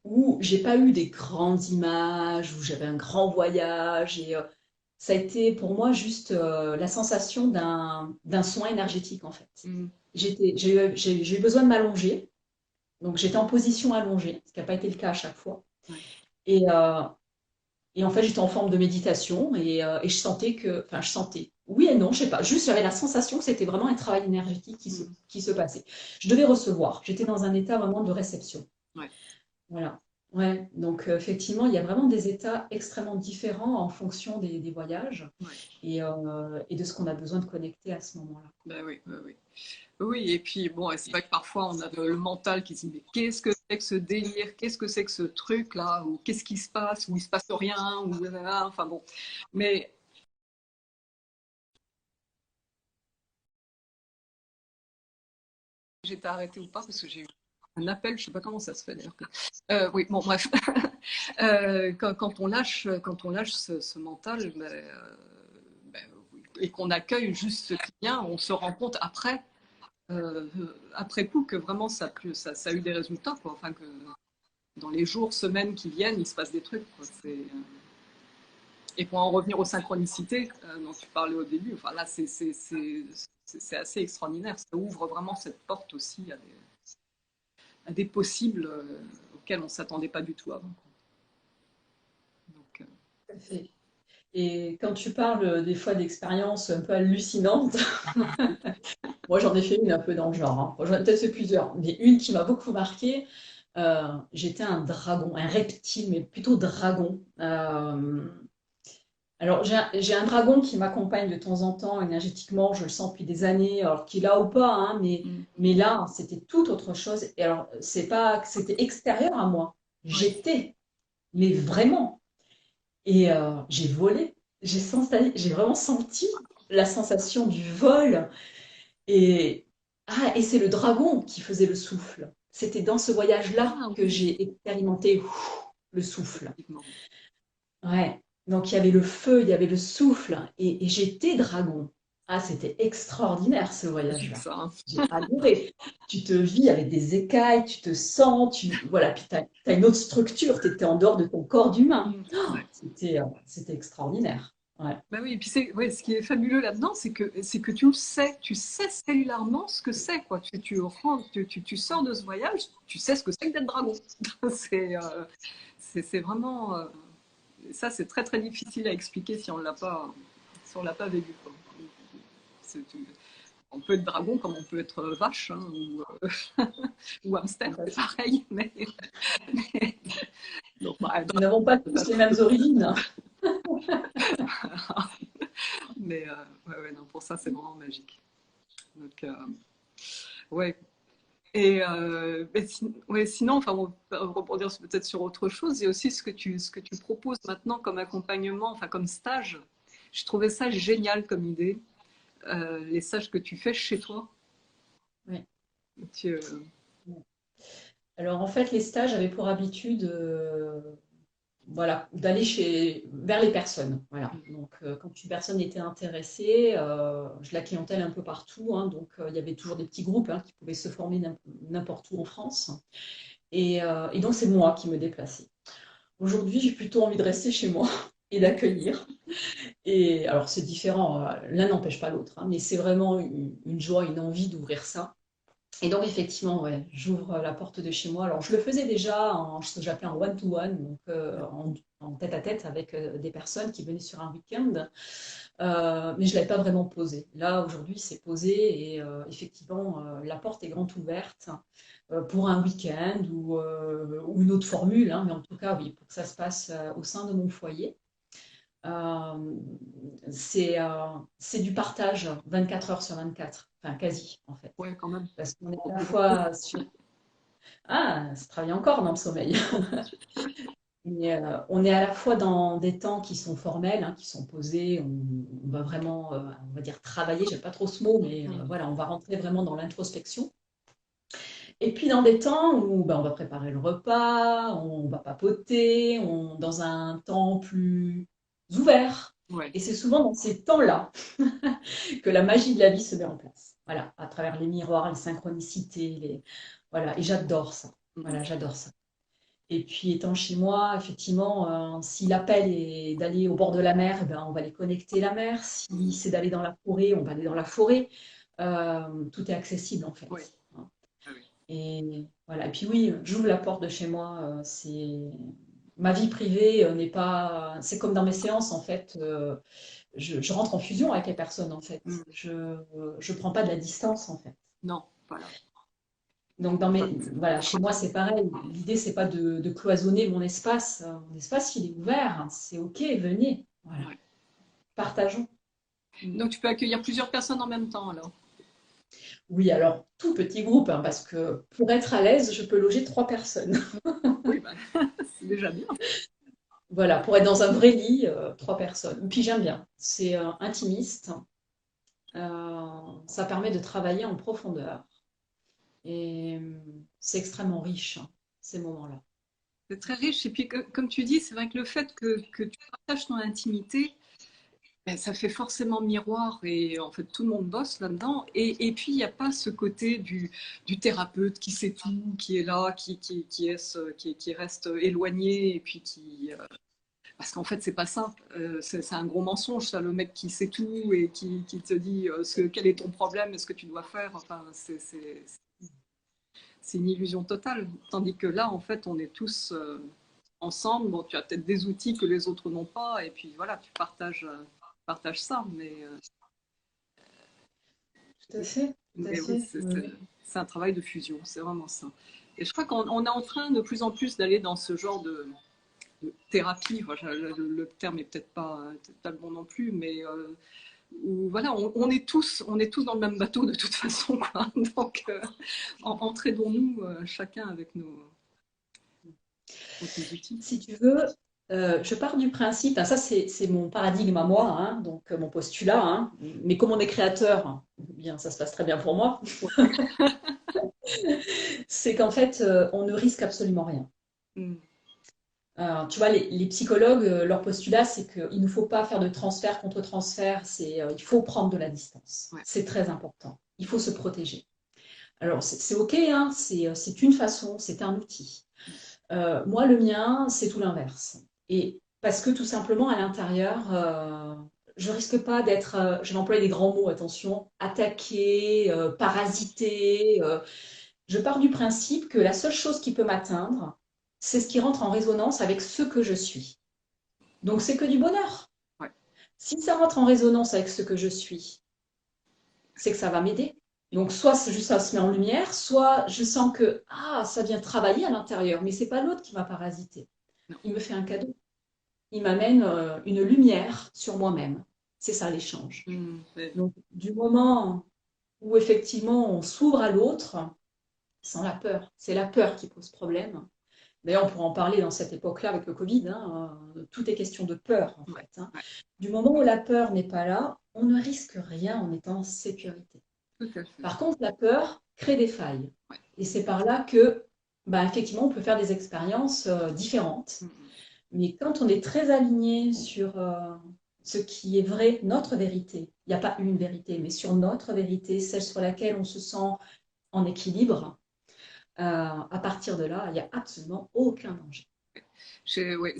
où j'ai pas eu des grandes images, où j'avais un grand voyage. Et ça a été pour moi juste la sensation d'un soin énergétique, en fait. Mm. J'ai eu besoin de m'allonger. Donc j'étais en position allongée, ce qui n'a pas été le cas à chaque fois. Ouais. Et, et en fait, j'étais en forme de méditation et je sentais que, enfin, je sentais, oui et non, je sais pas, juste j'avais la sensation que c'était vraiment un travail énergétique Mm. qui se passait. Je devais recevoir, j'étais dans un état vraiment de réception. Ouais. Voilà. Ouais, donc effectivement, il y a vraiment des états extrêmement différents en fonction des voyages Ouais. et de ce qu'on a besoin de connecter à ce moment-là. Ben oui, oui, oui. Oui, et puis bon, c'est vrai que parfois on a le mental qui se dit mais qu'est-ce que c'est que ce délire, qu'est-ce que c'est que ce truc là, ou qu'est-ce qui se passe, ou il se passe rien, ou enfin bon. Mais j'étais arrêtée ou pas, parce que j'ai eu un appel, je ne sais pas comment ça se fait d'ailleurs. Oui, bon, bref. Quand on lâche ce mental, ben, et qu'on accueille juste ce qui vient, on se rend compte après coup que vraiment ça a eu des résultats, quoi. Enfin, que dans les jours, semaines qui viennent, il se passe des trucs, quoi. Et pour en revenir aux synchronicités dont tu parlais au début, enfin, là, c'est assez extraordinaire. Ça ouvre vraiment cette porte aussi à des possibles auxquels on ne s'attendait pas du tout avant. Donc, Tout à fait. Et quand tu parles des fois d'expériences un peu hallucinantes, moi j'en ai fait une un peu dans le genre, hein. J'en ai peut-être fait plusieurs, mais une qui m'a beaucoup marquée, j'étais un dragon, un reptile, mais plutôt dragon. Alors j'ai un dragon qui m'accompagne de temps en temps énergétiquement, je le sens depuis des années, alors qu'il est là ou pas, hein, mais là c'était tout autre chose. Et alors c'est pas que c'était extérieur à moi, j'étais, mais vraiment. Et j'ai volé, j'ai vraiment senti la sensation du vol. Et, et c'est le dragon qui faisait le souffle. C'était dans ce voyage-là que j'ai expérimenté le souffle. Ouais. Donc il y avait le feu, il y avait le souffle, et j'étais dragon. Ah, c'était extraordinaire ce voyage-là. ça, hein. J'ai adoré. Tu te vis avec des écailles, tu te sens, voilà, puis tu as une autre structure, tu étais en dehors de ton corps d'humain. Ouais. C'était extraordinaire. Ouais. Bah oui, et puis ce qui est fabuleux là-dedans, c'est que tu sais cellulairement ce que c'est, quoi. Tu sors de ce voyage, tu sais ce que c'est que d'être dragon. C'est vraiment ça, c'est très très difficile à expliquer si on l'a pas vécu, quoi. On peut être dragon comme on peut être vache, hein, ou hamster, c'est pareil. Donc, nous n'avons pas tous les mêmes origines. Mais ouais, non, pour ça, c'est vraiment magique. Donc, ouais. Et ouais, sinon, enfin, on peut rebondir peut-être sur autre chose. Il y a aussi ce que tu proposes maintenant comme accompagnement, enfin comme stage. Je trouvais ça génial comme idée. Les stages que tu fais chez toi. Oui. Tu, Alors en fait, les stages avaient pour habitude voilà, d'aller vers les personnes. Voilà. Donc, quand une personne était intéressée, je la clientèle un peu partout, hein, donc il y avait toujours des petits groupes, hein, qui pouvaient se former n'importe où en France. Et donc, c'est moi qui me déplaçais. Aujourd'hui, j'ai plutôt envie de rester chez moi et d'accueillir. Et alors, c'est différent, l'un n'empêche pas l'autre, hein, mais c'est vraiment une joie, une envie d'ouvrir ça. Et donc, effectivement, ouais, j'ouvre la porte de chez moi. Alors, je le faisais déjà en ce que j'appelais en one-to-one, donc en tête-à-tête avec des personnes qui venaient sur un week-end, mais je ne l'avais pas vraiment posé. Là, aujourd'hui, c'est posé et effectivement, la porte est grande ouverte pour un week-end ou une autre formule, hein, mais en tout cas, oui, pour que ça se passe au sein de mon foyer. Euh, c'est du partage 24 heures sur 24, enfin quasi en fait. ouais, quand même. Parce qu'on est à la fois sur... Ah, ça travaille encore dans le sommeil. Mais, on est à la fois dans des temps qui sont formels, hein, qui sont posés, on va vraiment, on va dire travailler, j'aime pas trop ce mot, mais voilà, on va rentrer vraiment dans l'introspection. Et puis dans des temps où ben, on va préparer le repas, on va papoter, dans un temps plus ouvert. Ouais. Et c'est souvent dans ces temps-là que la magie de la vie se met en place. Voilà, à travers les miroirs, les synchronicités, voilà, et j'adore ça. Voilà, j'adore ça. Et puis étant chez moi, effectivement, si l'appel est d'aller au bord de la mer, ben, on va aller connecter la mer. Si c'est d'aller dans la forêt, on va aller dans la forêt. Tout est accessible en fait. Oui. Ah oui. Et voilà. Et puis oui, j'ouvre la porte de chez moi. C'est ma vie privée n'est pas. C'est comme dans mes séances en fait. Je rentre en fusion avec les personnes en fait. Je prends pas de la distance en fait. Non, voilà. Donc voilà, chez moi c'est pareil. L'idée c'est pas de cloisonner mon espace. Mon espace il est ouvert. C'est ok, venez. Voilà. Ouais. Partageons. Donc tu peux accueillir plusieurs personnes en même temps alors. Oui, alors tout petit groupe, hein, parce que pour être à l'aise, je peux loger 3 personnes. Oui, bah, c'est déjà bien. Voilà, pour être dans un vrai lit, 3 personnes. Puis j'aime bien, c'est intimiste. Ça permet de travailler en profondeur. Et c'est extrêmement riche, hein, ces moments-là. C'est très riche. Et puis, comme tu dis, c'est vrai que le fait que tu partages ton intimité, ben, ça fait forcément miroir et en fait tout le monde bosse là-dedans. Et puis il n'y a pas ce côté du thérapeute qui sait tout, qui est là, qui reste éloigné et puis parce qu'en fait c'est pas ça. C'est un gros mensonge ça, le mec qui sait tout et qui te dit quel est ton problème et ce que tu dois faire. Enfin, c'est une illusion totale. Tandis que là en fait on est tous ensemble. Bon, tu as peut-être des outils que les autres n'ont pas et puis voilà, tu partages ça. Tout à fait, tout à Mais oui, fait. Oui, oui. c'est un travail de fusion, c'est vraiment ça. Et je crois qu'on est en train de plus en plus d'aller dans ce genre de thérapie. Enfin, le terme est peut-être pas le bon non plus, mais où, voilà, on est tous dans le même bateau de toute façon, quoi. Donc, entraidons-nous chacun avec nos outils. Si tu veux, je pars du principe, hein, ça c'est mon paradigme à moi, hein, donc mon postulat, hein, mais comme on est créateur, eh bien ça se passe très bien pour moi, c'est qu'en fait on ne risque absolument rien. Mm. Tu vois, les psychologues, leur postulat, c'est qu'il ne faut pas faire de transfert contre transfert, il faut prendre de la distance. Ouais. C'est très important. Il faut se protéger. Alors, c'est OK, hein, c'est une façon, c'est un outil. Moi, le mien, c'est tout l'inverse. Et parce que tout simplement, à l'intérieur, je risque pas d'être, je vais employer des grands mots, attention, attaquée, parasitée. Je pars du principe que la seule chose qui peut m'atteindre, c'est ce qui rentre en résonance avec ce que je suis. Donc, c'est que du bonheur. Ouais. Si ça rentre en résonance avec ce que je suis, c'est que ça va m'aider. Donc, soit juste ça se met en lumière, soit je sens que ça vient travailler à l'intérieur, mais c'est pas l'autre qui m'a parasité. Non. Il me fait un cadeau. Il m'amène une lumière sur moi-même. C'est ça l'échange. Mm. Donc, du moment où effectivement on s'ouvre à l'autre, sans la peur, c'est la peur qui pose problème. D'ailleurs, on pourra en parler dans cette époque-là avec le Covid. Hein, tout est question de peur, en Ouais. fait. Hein. Ouais. Du moment où la peur n'est pas là, on ne risque rien en étant en sécurité. Tout à fait. Par contre, la peur crée des failles. Ouais. Et c'est par là que, effectivement, on peut faire des expériences différentes. Mm. Mais quand on est très aligné sur ce qui est vrai, notre vérité, il n'y a pas une vérité, mais sur notre vérité, celle sur laquelle on se sent en équilibre, à partir de là, il n'y a absolument aucun danger. Ouais,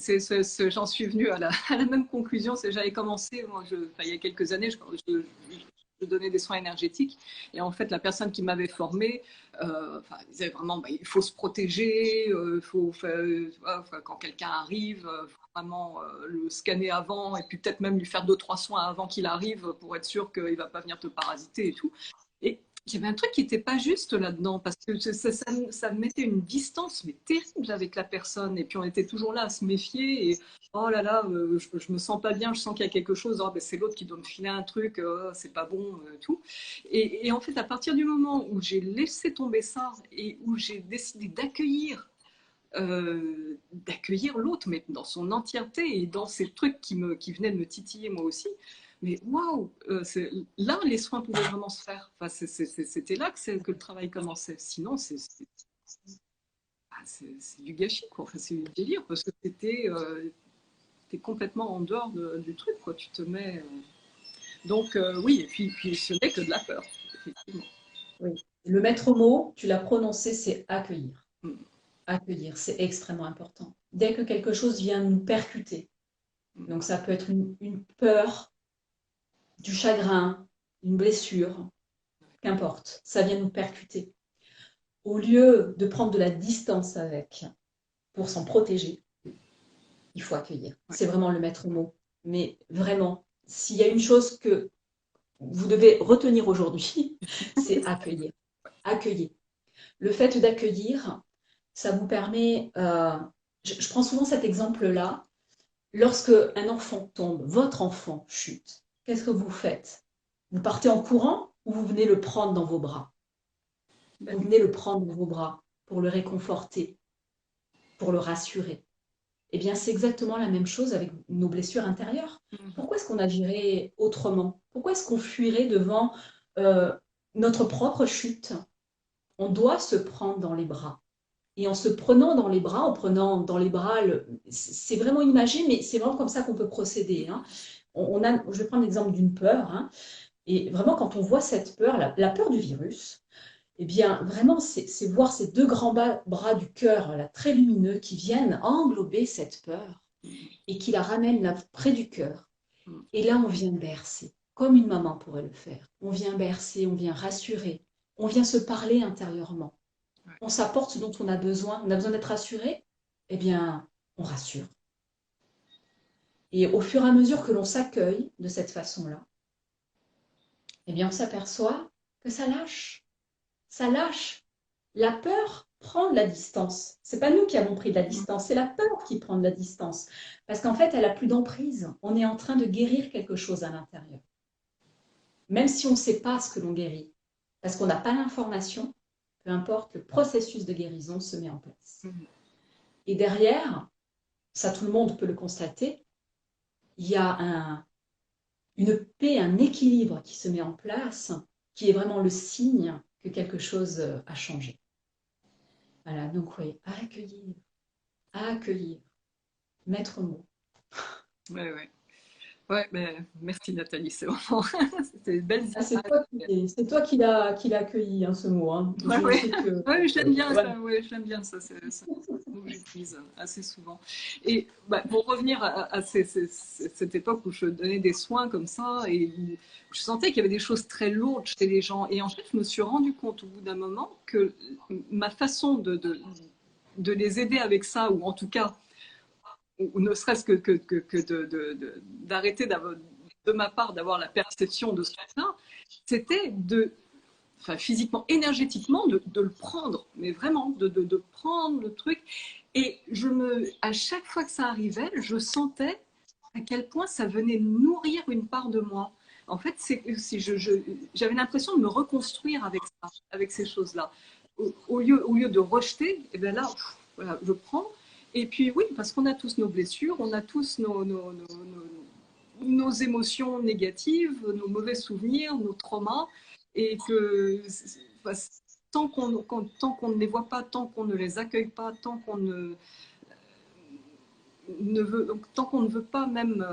j'en suis venue à à la même conclusion. J'avais commencé, moi, il y a quelques années, je donnais des soins énergétiques. Et en fait, la personne qui m'avait formée disait vraiment il faut se protéger, quand quelqu'un arrive, faut vraiment le scanner avant et puis peut-être même lui faire 2, 3 soins avant qu'il arrive pour être sûr qu'il ne va pas venir te parasiter et tout. Et il y avait un truc qui n'était pas juste là-dedans, parce que ça mettait une distance mais terrible avec la personne. Et puis on était toujours là à se méfier. Et oh là là, je me sens pas bien, je sens qu'il y a quelque chose. Oh, ben, c'est l'autre qui doit me filer un truc, c'est pas bon, tout. Et en fait, à partir du moment où j'ai laissé tomber ça et où j'ai décidé d'accueillir l'autre, mais dans son entièreté et dans ces trucs qui venaient de me titiller moi aussi. Mais waouh, là les soins pouvaient vraiment se faire. Enfin, c'était là que le travail commençait. Sinon, c'est du gâchis, quoi. Enfin, c'est du délire parce que t'es complètement en dehors du truc, quoi. Tu te mets. Donc, oui, et puis ce n'est que de la peur, effectivement. Oui. Le maître mot, tu l'as prononcé, c'est accueillir. Mm. Accueillir, c'est extrêmement important. Dès que quelque chose vient nous percuter, donc ça peut être une peur, du chagrin, une blessure, qu'importe, ça vient nous percuter. Au lieu de prendre de la distance avec pour s'en protéger, il faut accueillir. Ouais. C'est vraiment le maître mot. Mais vraiment, s'il y a une chose que vous devez retenir aujourd'hui, c'est accueillir. Accueillir. Le fait d'accueillir, ça vous permet, je prends souvent cet exemple-là, lorsque un enfant tombe, votre enfant chute, qu'est-ce que vous faites? Vous partez en courant ou vous venez le prendre dans vos bras? Vous venez le prendre dans vos bras pour le réconforter, pour le rassurer. Eh bien, c'est exactement la même chose avec nos blessures intérieures. Pourquoi est-ce qu'on agirait autrement? Pourquoi est-ce qu'on fuirait devant notre propre chute? on doit se prendre dans les bras. Et en se prenant dans les bras, en prenant dans les bras, c'est vraiment imagé, mais c'est vraiment comme ça qu'on peut procéder. Hein. Je vais prendre l'exemple d'une peur. Hein, et vraiment, quand on voit cette peur, la peur du virus, eh bien, vraiment, c'est voir ces deux grands bras du cœur, là, très lumineux, qui viennent englober cette peur et qui la ramènent là, près du cœur. Et là, on vient bercer, comme une maman pourrait le faire. On vient bercer, on vient rassurer, on vient se parler intérieurement. On s'apporte ce dont on a besoin. On a besoin d'être rassuré, eh bien, on rassure. Et au fur et à mesure que l'on s'accueille de cette façon-là, eh bien, on s'aperçoit que ça lâche. Ça lâche. La peur prend de la distance. C'est pas nous qui avons pris de la distance, c'est la peur qui prend de la distance. Parce qu'en fait, elle a plus d'emprise. On est en train de guérir quelque chose à l'intérieur. Même si on ne sait pas ce que l'on guérit, parce qu'on n'a pas l'information, peu importe, le processus de guérison se met en place. Et derrière, ça tout le monde peut le constater, il y a une paix, un équilibre qui se met en place, qui est vraiment le signe que quelque chose a changé. Voilà, donc oui, à accueillir, mettre mot. Oui, oui. Ouais, mais merci Nathalie, c'est vraiment c'était une belle Ah, image. c'est toi qui l'as accueilli, hein, ce mot. Hein. Ouais, Je ouais. sais que. Ouais, je l'aime bien Ouais. ça, ouais, je l'aime bien ça, c'est un mot que j'utilise assez souvent. Et bah, pour revenir à cette époque où je donnais des soins comme ça, et où je sentais qu'il y avait des choses très lourdes chez les gens, et en fait je me suis rendu compte au bout d'un moment que ma façon de les aider avec ça, ou en tout cas, ou ne serait-ce que d'arrêter de ma part d'avoir la perception de ce truc-là, c'était enfin, physiquement, énergétiquement, de le prendre, mais vraiment, de prendre le truc. Et à chaque fois que ça arrivait, je sentais à quel point ça venait nourrir une part de moi. En fait, j'avais l'impression de me reconstruire avec ça, avec ces choses-là. Au lieu de rejeter, et bien là, voilà, je prends. Et puis oui, parce qu'on a tous nos blessures, on a tous nos émotions négatives, nos mauvais souvenirs, nos traumas, et que tant qu'on ne les voit pas, tant qu'on ne les accueille pas, tant qu'on ne veut pas même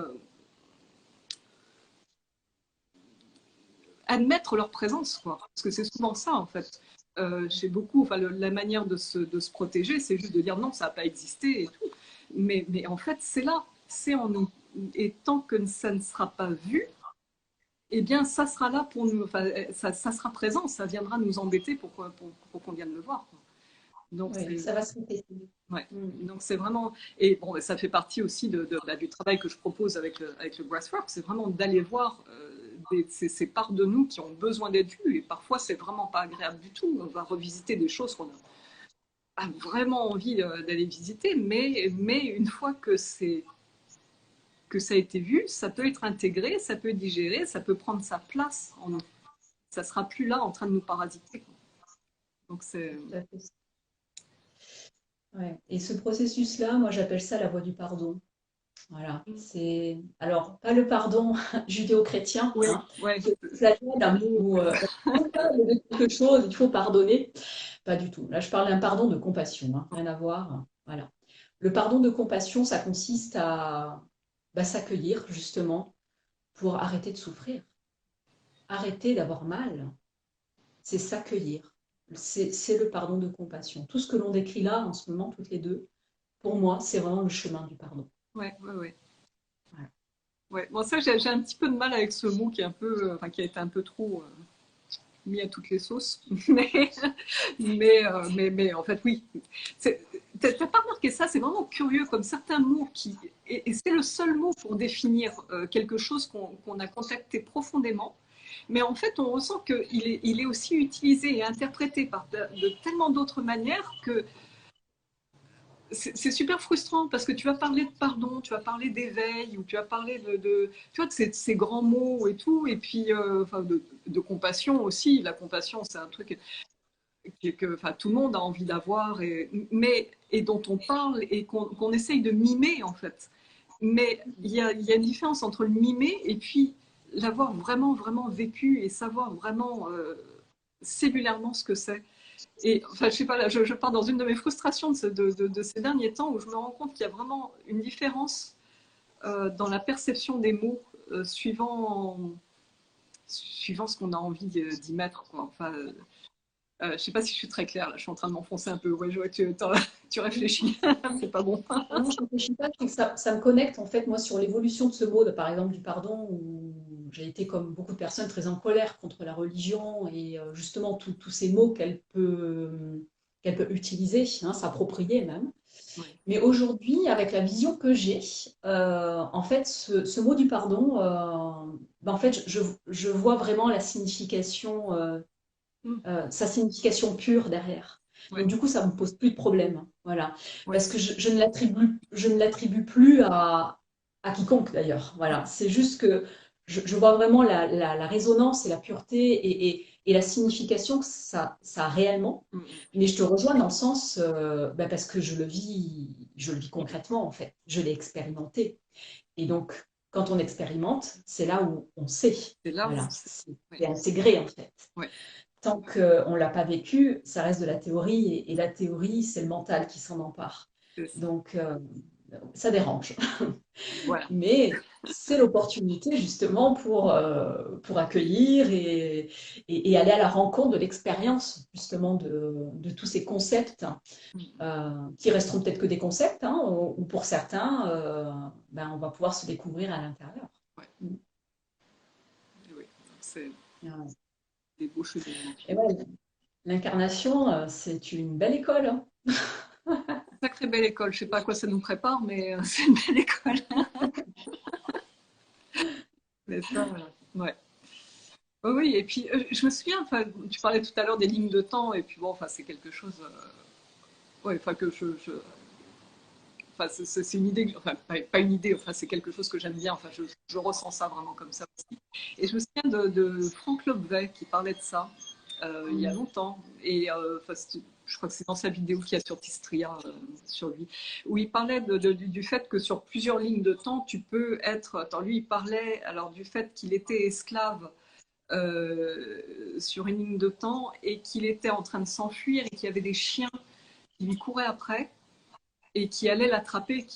admettre leur présence, quoi. Parce que c'est souvent ça, en fait. Chez beaucoup, enfin, la manière de se protéger, c'est juste de dire non, ça n'a pas existé et tout. Mais en fait, c'est là, c'est en nous. Et tant que ça ne sera pas vu, eh bien, ça sera là pour nous, enfin, ça sera présent, ça viendra nous embêter pour qu'on vienne le voir. Donc, Oui, ça va se répéter. ouais. Donc c'est vraiment, et bon, ça fait partie aussi du travail que je propose avec le breathwork, c'est vraiment d'aller voir ces parts de nous qui ont besoin d'être vues, et parfois c'est vraiment pas agréable du tout. On va revisiter des choses qu'on a vraiment envie d'aller visiter, mais une fois que ça a été vu, ça peut être intégré, ça peut être digéré, ça peut prendre sa place en nous. Ça sera plus là en train de nous parasiter. Donc c'est Ouais. Et ce processus-là, moi j'appelle ça la voie du pardon. Voilà. C'est alors pas le pardon judéo-chrétien, oui, hein, ouais, où on parle de quelque chose, il faut pardonner. Pas du tout. Là, je parle d'un pardon de compassion, hein, rien à voir. Voilà. Le pardon de compassion, ça consiste à s'accueillir justement pour arrêter de souffrir, arrêter d'avoir mal. C'est s'accueillir. C'est le pardon de compassion. Tout ce que l'on décrit là en ce moment, toutes les deux, pour moi, c'est vraiment le chemin du pardon. ouais, ouais, ouais. Voilà. Ouais. Bon, ça, j'ai un petit peu de mal avec ce mot qui est un peu, enfin, qui a été un peu trop mis à toutes les sauces. Mais en fait, oui. T'as pas remarqué ça? C'est vraiment curieux, comme certains mots et c'est le seul mot pour définir quelque chose qu'on a contacté profondément. Mais en fait, on ressent qu'il est aussi utilisé et interprété de tellement d'autres manières que c'est super frustrant parce que tu vas parler de pardon, tu vas parler d'éveil, ou tu vas parler tu vois, de ces grands mots et tout, et puis enfin, de compassion aussi. La compassion, c'est un truc que enfin, tout le monde a envie d'avoir, et dont on parle et qu'on essaye de mimer en fait. Mais il y a une différence entre le mimer et puis l'avoir vraiment, vraiment vécu et savoir vraiment cellulairement ce que c'est. Et enfin, je sais pas, là, je pars dans une de mes frustrations de ces derniers temps où je me rends compte qu'il y a vraiment une différence dans la perception des mots suivant ce qu'on a envie d'y mettre, quoi. Enfin, je sais pas si je suis très claire, là, je suis en train de m'enfoncer un peu. Ouais, je vois que tu réfléchis, c'est pas bon. Non, je ne réfléchis pas, je trouve que ça me connecte en fait, moi, sur l'évolution de ce mot, par exemple, du pardon, où j'ai été, comme beaucoup de personnes, très en colère contre la religion et justement tous ces mots qu'elle peut utiliser, hein, s'approprier même. Ouais. Mais aujourd'hui, avec la vision que j'ai, en fait, ce mot du pardon, ben, en fait, je vois vraiment la signification, Mm. sa signification pure derrière. Donc, Ouais. du coup, ça me pose plus de problème. Voilà. Ouais. Parce que je ne l'attribue plus à quiconque d'ailleurs. Voilà. C'est juste que je vois vraiment la résonance et la pureté et la signification que ça a réellement. Mm. Mais je te rejoins dans le sens, bah, parce que je le vis concrètement en fait. Je l'ai expérimenté. Et donc, quand on expérimente, c'est là où on sait. C'est là où Voilà. on sait. Ouais. C'est intégré en fait. Ouais. Tant qu'on ne l'a pas vécu, ça reste de la théorie. Et la théorie, c'est le mental qui s'en empare. C'est ça. Donc, ça dérange. Voilà. Mais c'est l'opportunité justement pour accueillir et aller à la rencontre de l'expérience justement de tous ces concepts Mm. qui resteront peut-être que des concepts, hein, ou pour certains, ben, on va pouvoir se découvrir à l'intérieur. Ouais. Mm. Oui. C'est Ouais. des beaux cheminements. Et ouais, l'incarnation, c'est une belle école, hein. Sacrée belle école. Je sais pas à quoi ça nous prépare, mais c'est une belle école. Mais ça, voilà. Ouais. Oui, oui, et puis je me souviens, enfin, tu parlais tout à l'heure des lignes de temps, et puis bon, enfin, c'est quelque chose, ouais, enfin, enfin, c'est une idée, enfin, pas une idée, enfin, c'est quelque chose que j'aime bien, enfin, je ressens ça vraiment comme ça aussi. Et je me souviens de Franck Lobvet qui parlait de ça il y a longtemps, et enfin, je crois que c'est dans sa vidéo qu'il y a sur Tistria sur lui, où il parlait du fait que sur plusieurs lignes de temps, tu peux être, attends, lui, il parlait alors du fait qu'il était esclave sur une ligne de temps et qu'il était en train de s'enfuir et qu'il y avait des chiens qui lui couraient après et qui allaient l'attraper et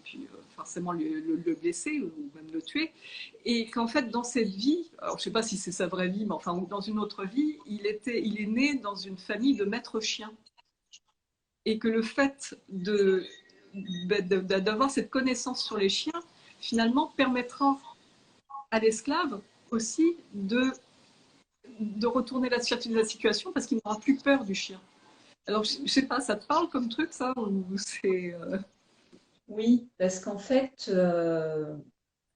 puis forcément le blesser ou même le tuer, et qu'en fait dans cette vie, alors je sais pas si c'est sa vraie vie, mais enfin dans une autre vie, il est né dans une famille de maîtres chiens, et que le fait d'avoir cette connaissance sur les chiens finalement permettra à l'esclave aussi de retourner la situation parce qu'il n'aura plus peur du chien. Alors, je ne sais pas, ça te parle comme truc, ça, ou c'est... Oui, parce qu'en fait,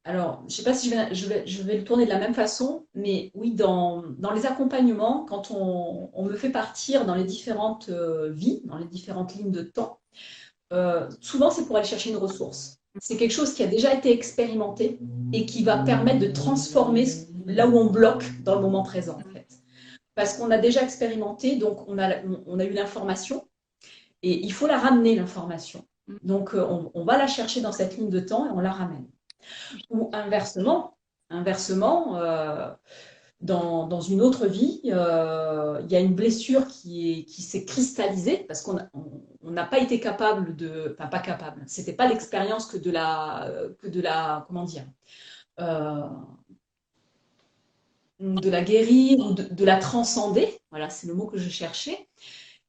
alors, je ne sais pas si je vais le tourner de la même façon, mais oui, dans les accompagnements, quand on me fait partir dans les différentes vies, dans les différentes lignes de temps, souvent c'est pour aller chercher une ressource. C'est quelque chose qui a déjà été expérimenté et qui va permettre de transformer là où on bloque dans le moment présent, en fait. Parce qu'on a déjà expérimenté, donc on a eu l'information et il faut la ramener, l'information. Donc on va la chercher dans cette ligne de temps et on la ramène. Ou inversement, dans une autre vie, il y a une blessure qui s'est cristallisée parce qu'on n'a pas été capable enfin pas capable, c'était pas l'expérience que de la, comment dire, euh, de la guérir ou de la transcender. Voilà, c'est le mot que je cherchais.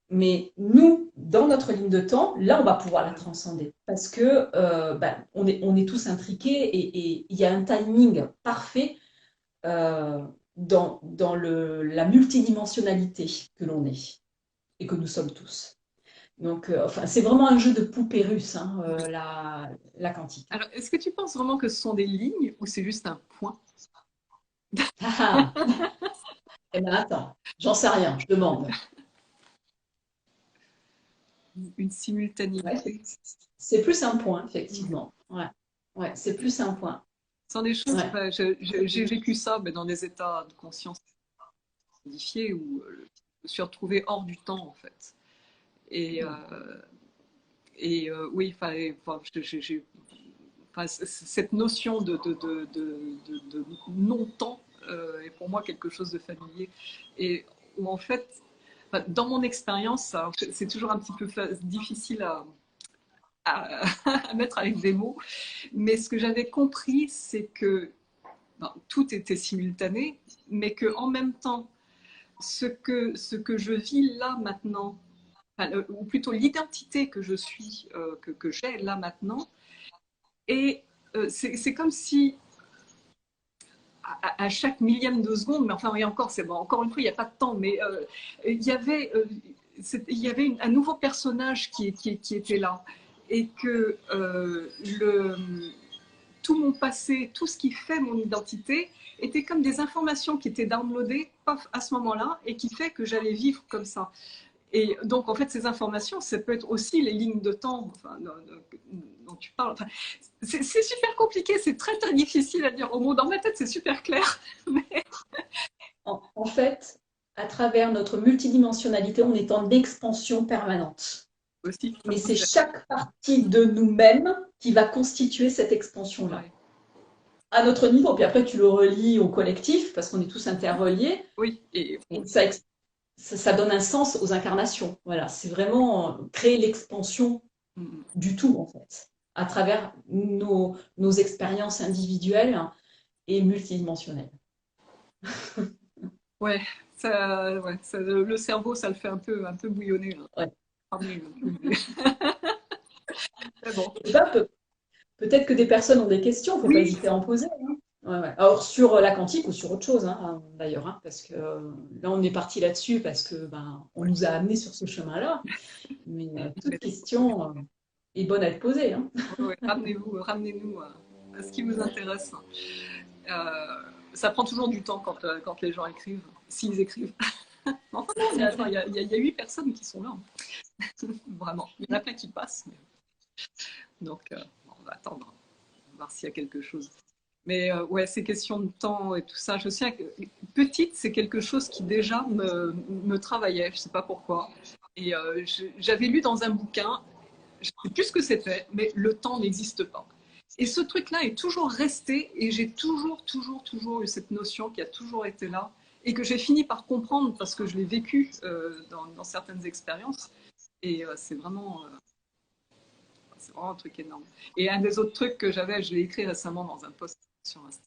Mais nous, dans notre ligne de temps, là, on va pouvoir la transcender parce que ben, on est tous intriqués et il y a un timing parfait dans la multidimensionnalité que l'on est et que nous sommes tous. Donc, enfin, c'est vraiment un jeu de poupée russe, hein, la quantique. Alors, est-ce que tu penses vraiment que ce sont des lignes ou c'est juste un point? Ah, eh bien, attends, j'en sais rien, je demande. Une Ouais, simultanéité? c'est plus un point, effectivement. Ouais, ouais, c'est plus un point. Ce sont des choses, Ouais. enfin, j'ai vécu ça mais dans des états de conscience modifiés où je me suis retrouvée hors du temps, en fait. Et, oui, enfin, enfin, cette notion de non-temps est pour moi quelque chose de familier. Et où en fait, enfin, dans mon expérience, c'est toujours un petit peu difficile à, à mettre avec des mots, mais ce que j'avais compris, c'est que ben, tout était simultané, mais que en même temps, ce que je vis là maintenant, enfin, ou plutôt l'identité que je suis, que j'ai là maintenant, et c'est comme si à chaque millième de seconde, mais enfin, et encore, c'est bon, encore une fois, il n'y a pas de temps, mais il y avait un nouveau personnage qui était là, et que tout mon passé, tout ce qui fait mon identité, était comme des informations qui étaient downloadées paf, à ce moment-là, et qui fait que j'allais vivre comme ça. Et donc, en fait, ces informations, ça peut être aussi les lignes de temps enfin, dont tu parles. Enfin, c'est super compliqué, c'est très, très difficile à dire au mot. Dans ma tête, c'est super clair. Mais... En fait, à travers notre multidimensionnalité, on est en expansion permanente. Aussi, Mais c'est chaque partie de nous-mêmes qui va constituer cette expansion-là. Ouais. À notre niveau, puis après tu le relis au collectif, parce qu'on est tous interreliés. Oui. Et ça donne un sens aux incarnations. Voilà, c'est vraiment créer l'expansion du tout, en fait, à travers nos expériences individuelles et multidimensionnelles. Ouais, le cerveau, ça le fait un peu bouillonner. Ouais. Mais bon. Peut-être que des personnes ont des questions, il ne faut pas hésiter à en poser. Hein. Ouais. Alors, sur la quantique ou sur autre chose, hein, d'ailleurs, hein, parce que là, on est parti là-dessus parce que on nous a amenés sur ce chemin-là. Mais toute question est bonne à être posée. Hein. Ouais, ramenez-nous à ce qui vous intéresse. Ça prend toujours du temps quand les gens écrivent, s'ils écrivent. Enfin, non, il y a 8 personnes qui sont là. Vraiment. Il y en a plein qui passent. Mais... Donc, on va attendre, on va voir s'il y a quelque chose. Mais ouais, ces questions de temps et tout ça, je sais que petite, c'est quelque chose qui déjà me travaillait, je ne sais pas pourquoi. Et j'avais lu dans un bouquin, je ne sais plus ce que c'était, mais le temps n'existe pas. Et ce truc-là est toujours resté et j'ai toujours eu cette notion qui a toujours été là et que j'ai fini par comprendre parce que je l'ai vécu dans certaines expériences. Et c'est vraiment un truc énorme. Et un des autres trucs que j'avais, je l'ai écrit récemment dans un post sur Insta,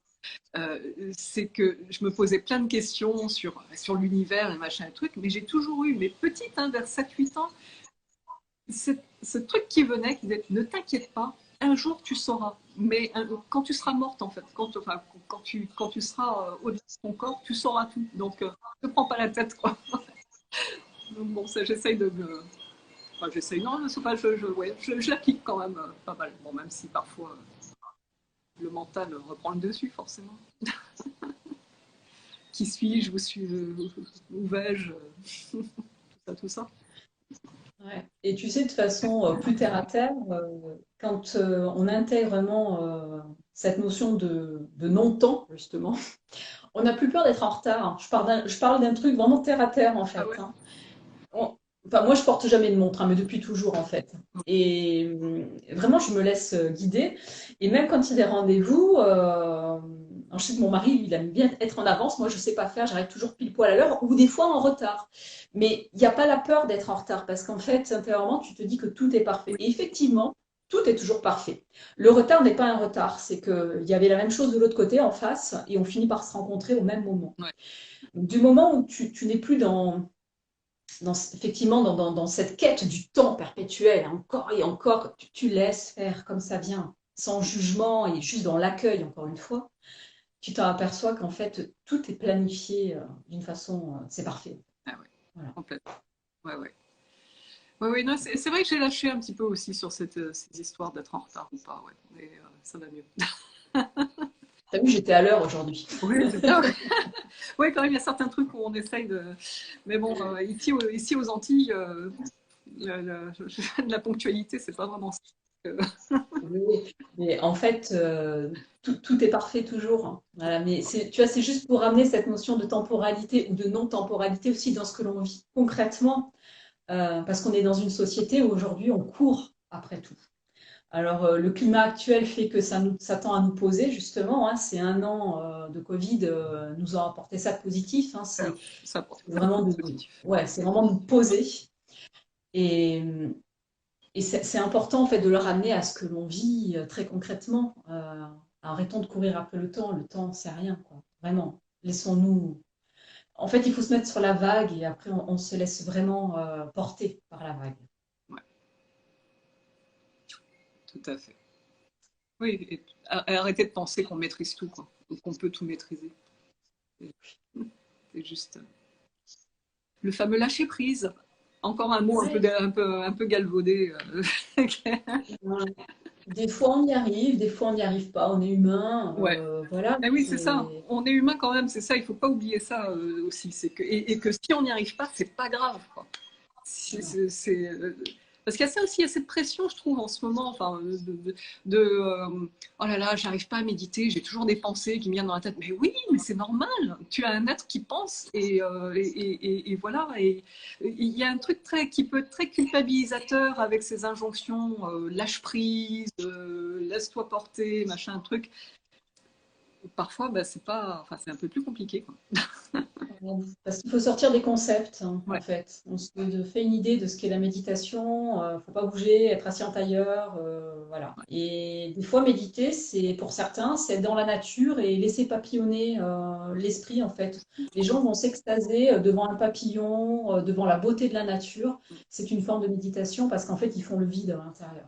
c'est que je me posais plein de questions sur l'univers et machin et trucs, mais j'ai toujours eu, mais petite, hein, vers 7-8 ans, ce truc qui venait, qui disait, ne t'inquiète pas, un jour tu sauras. Mais quand tu seras morte, en fait, quand tu seras au-delà de ton corps, tu sauras tout. Donc, ne prends pas la tête, quoi. Donc, bon, ça, j'essaye de me... Enfin, j'essaye, non, c'est pas, je l'applique quand même pas mal. Bon, même si parfois le mental reprend le dessus, forcément. Qui suis-je? Où vais-je? Tout ça. Ouais. Et tu sais, de façon plus terre à terre, quand on intègre vraiment cette notion de non-temps, justement, on n'a plus peur d'être en retard. Je parle d'un truc vraiment terre à terre, en fait. Ah ouais. Hein. Enfin, moi, je porte jamais de montre, hein, mais depuis toujours, en fait. Et vraiment, je me laisse guider. Et même quand il y a des rendez-vous, je sais que mon mari, il aime bien être en avance. Moi, je sais pas faire. J'arrive toujours pile poil à l'heure ou des fois en retard. Mais il n'y a pas la peur d'être en retard parce qu'en fait, intérieurement, tu te dis que tout est parfait. Et effectivement, tout est toujours parfait. Le retard n'est pas un retard. C'est qu'il y avait la même chose de l'autre côté, en face, et on finit par se rencontrer au même moment. Ouais. Du moment où tu n'es plus effectivement dans cette quête du temps perpétuel, encore et encore, tu laisses faire comme ça vient, sans jugement et juste dans l'accueil, encore une fois, tu t'en aperçois qu'en fait, tout est planifié d'une façon, c'est parfait. Ah ouais, voilà. Complètement. Ouais. Oui, non, c'est vrai que j'ai lâché un petit peu aussi sur ces histoires d'être en retard ou pas, ouais, mais ça va mieux. T'as vu, j'étais à l'heure aujourd'hui. Oui, c'est bien. Oui, quand même, il y a certains trucs où on essaye de... Mais bon, ici aux Antilles, la ponctualité, c'est pas vraiment ça. Oui, mais en fait, tout est parfait toujours. Hein. Voilà, mais tu vois, c'est juste pour ramener cette notion de temporalité ou de non-temporalité aussi dans ce que l'on vit concrètement, parce qu'on est dans une société où aujourd'hui on court après tout. Alors, le climat actuel fait que ça tend à nous poser, justement, hein. C'est un an de Covid nous a apporté ça de positif, hein. Ça apporte C'est plein de vraiment positifs. ouais, c'est vraiment nous poser. Et, et c'est important, en fait, de le ramener à ce que l'on vit très concrètement. Arrêtons de courir après le temps, c'est rien, quoi. Vraiment. Laissons-nous. En fait, il faut se mettre sur la vague et après, on se laisse vraiment porter par la vague. Ouais, tout à fait. Oui, et arrêter de penser qu'on maîtrise tout, quoi, ou qu'on peut tout maîtriser. C'est juste le fameux lâcher prise. Encore un mot Ouais. un peu galvaudé. Ouais. Des fois, on y arrive, des fois, on n'y arrive pas. On est humain, Ouais. voilà. Eh oui, c'est ça. C'est On est humain quand même, c'est ça. Il faut pas oublier ça aussi. C'est que et que si on n'y arrive pas, c'est pas grave, quoi. non. Parce qu'il y a ça aussi, il y a cette pression, je trouve, en ce moment, enfin, oh là là, j'arrive pas à méditer, j'ai toujours des pensées qui me viennent dans la tête. Mais oui, mais c'est normal. Tu as un être qui pense et voilà. Et il y a un truc qui peut être très culpabilisateur avec ces injonctions, lâche prise, laisse-toi porter, machin, truc. Parfois, bah, c'est pas, enfin, c'est un peu plus compliqué, quoi. Parce qu'il faut sortir des concepts, hein, en Ouais, fait. On se fait une idée de ce qu'est la méditation. Faut pas bouger, être assis en tailleur, voilà. Et des fois, méditer, c'est pour certains, c'est être dans la nature et laisser papillonner l'esprit, en fait. Les gens vont s'extaser devant un papillon, devant la beauté de la nature. C'est une forme de méditation parce qu'en fait, ils font le vide à l'intérieur.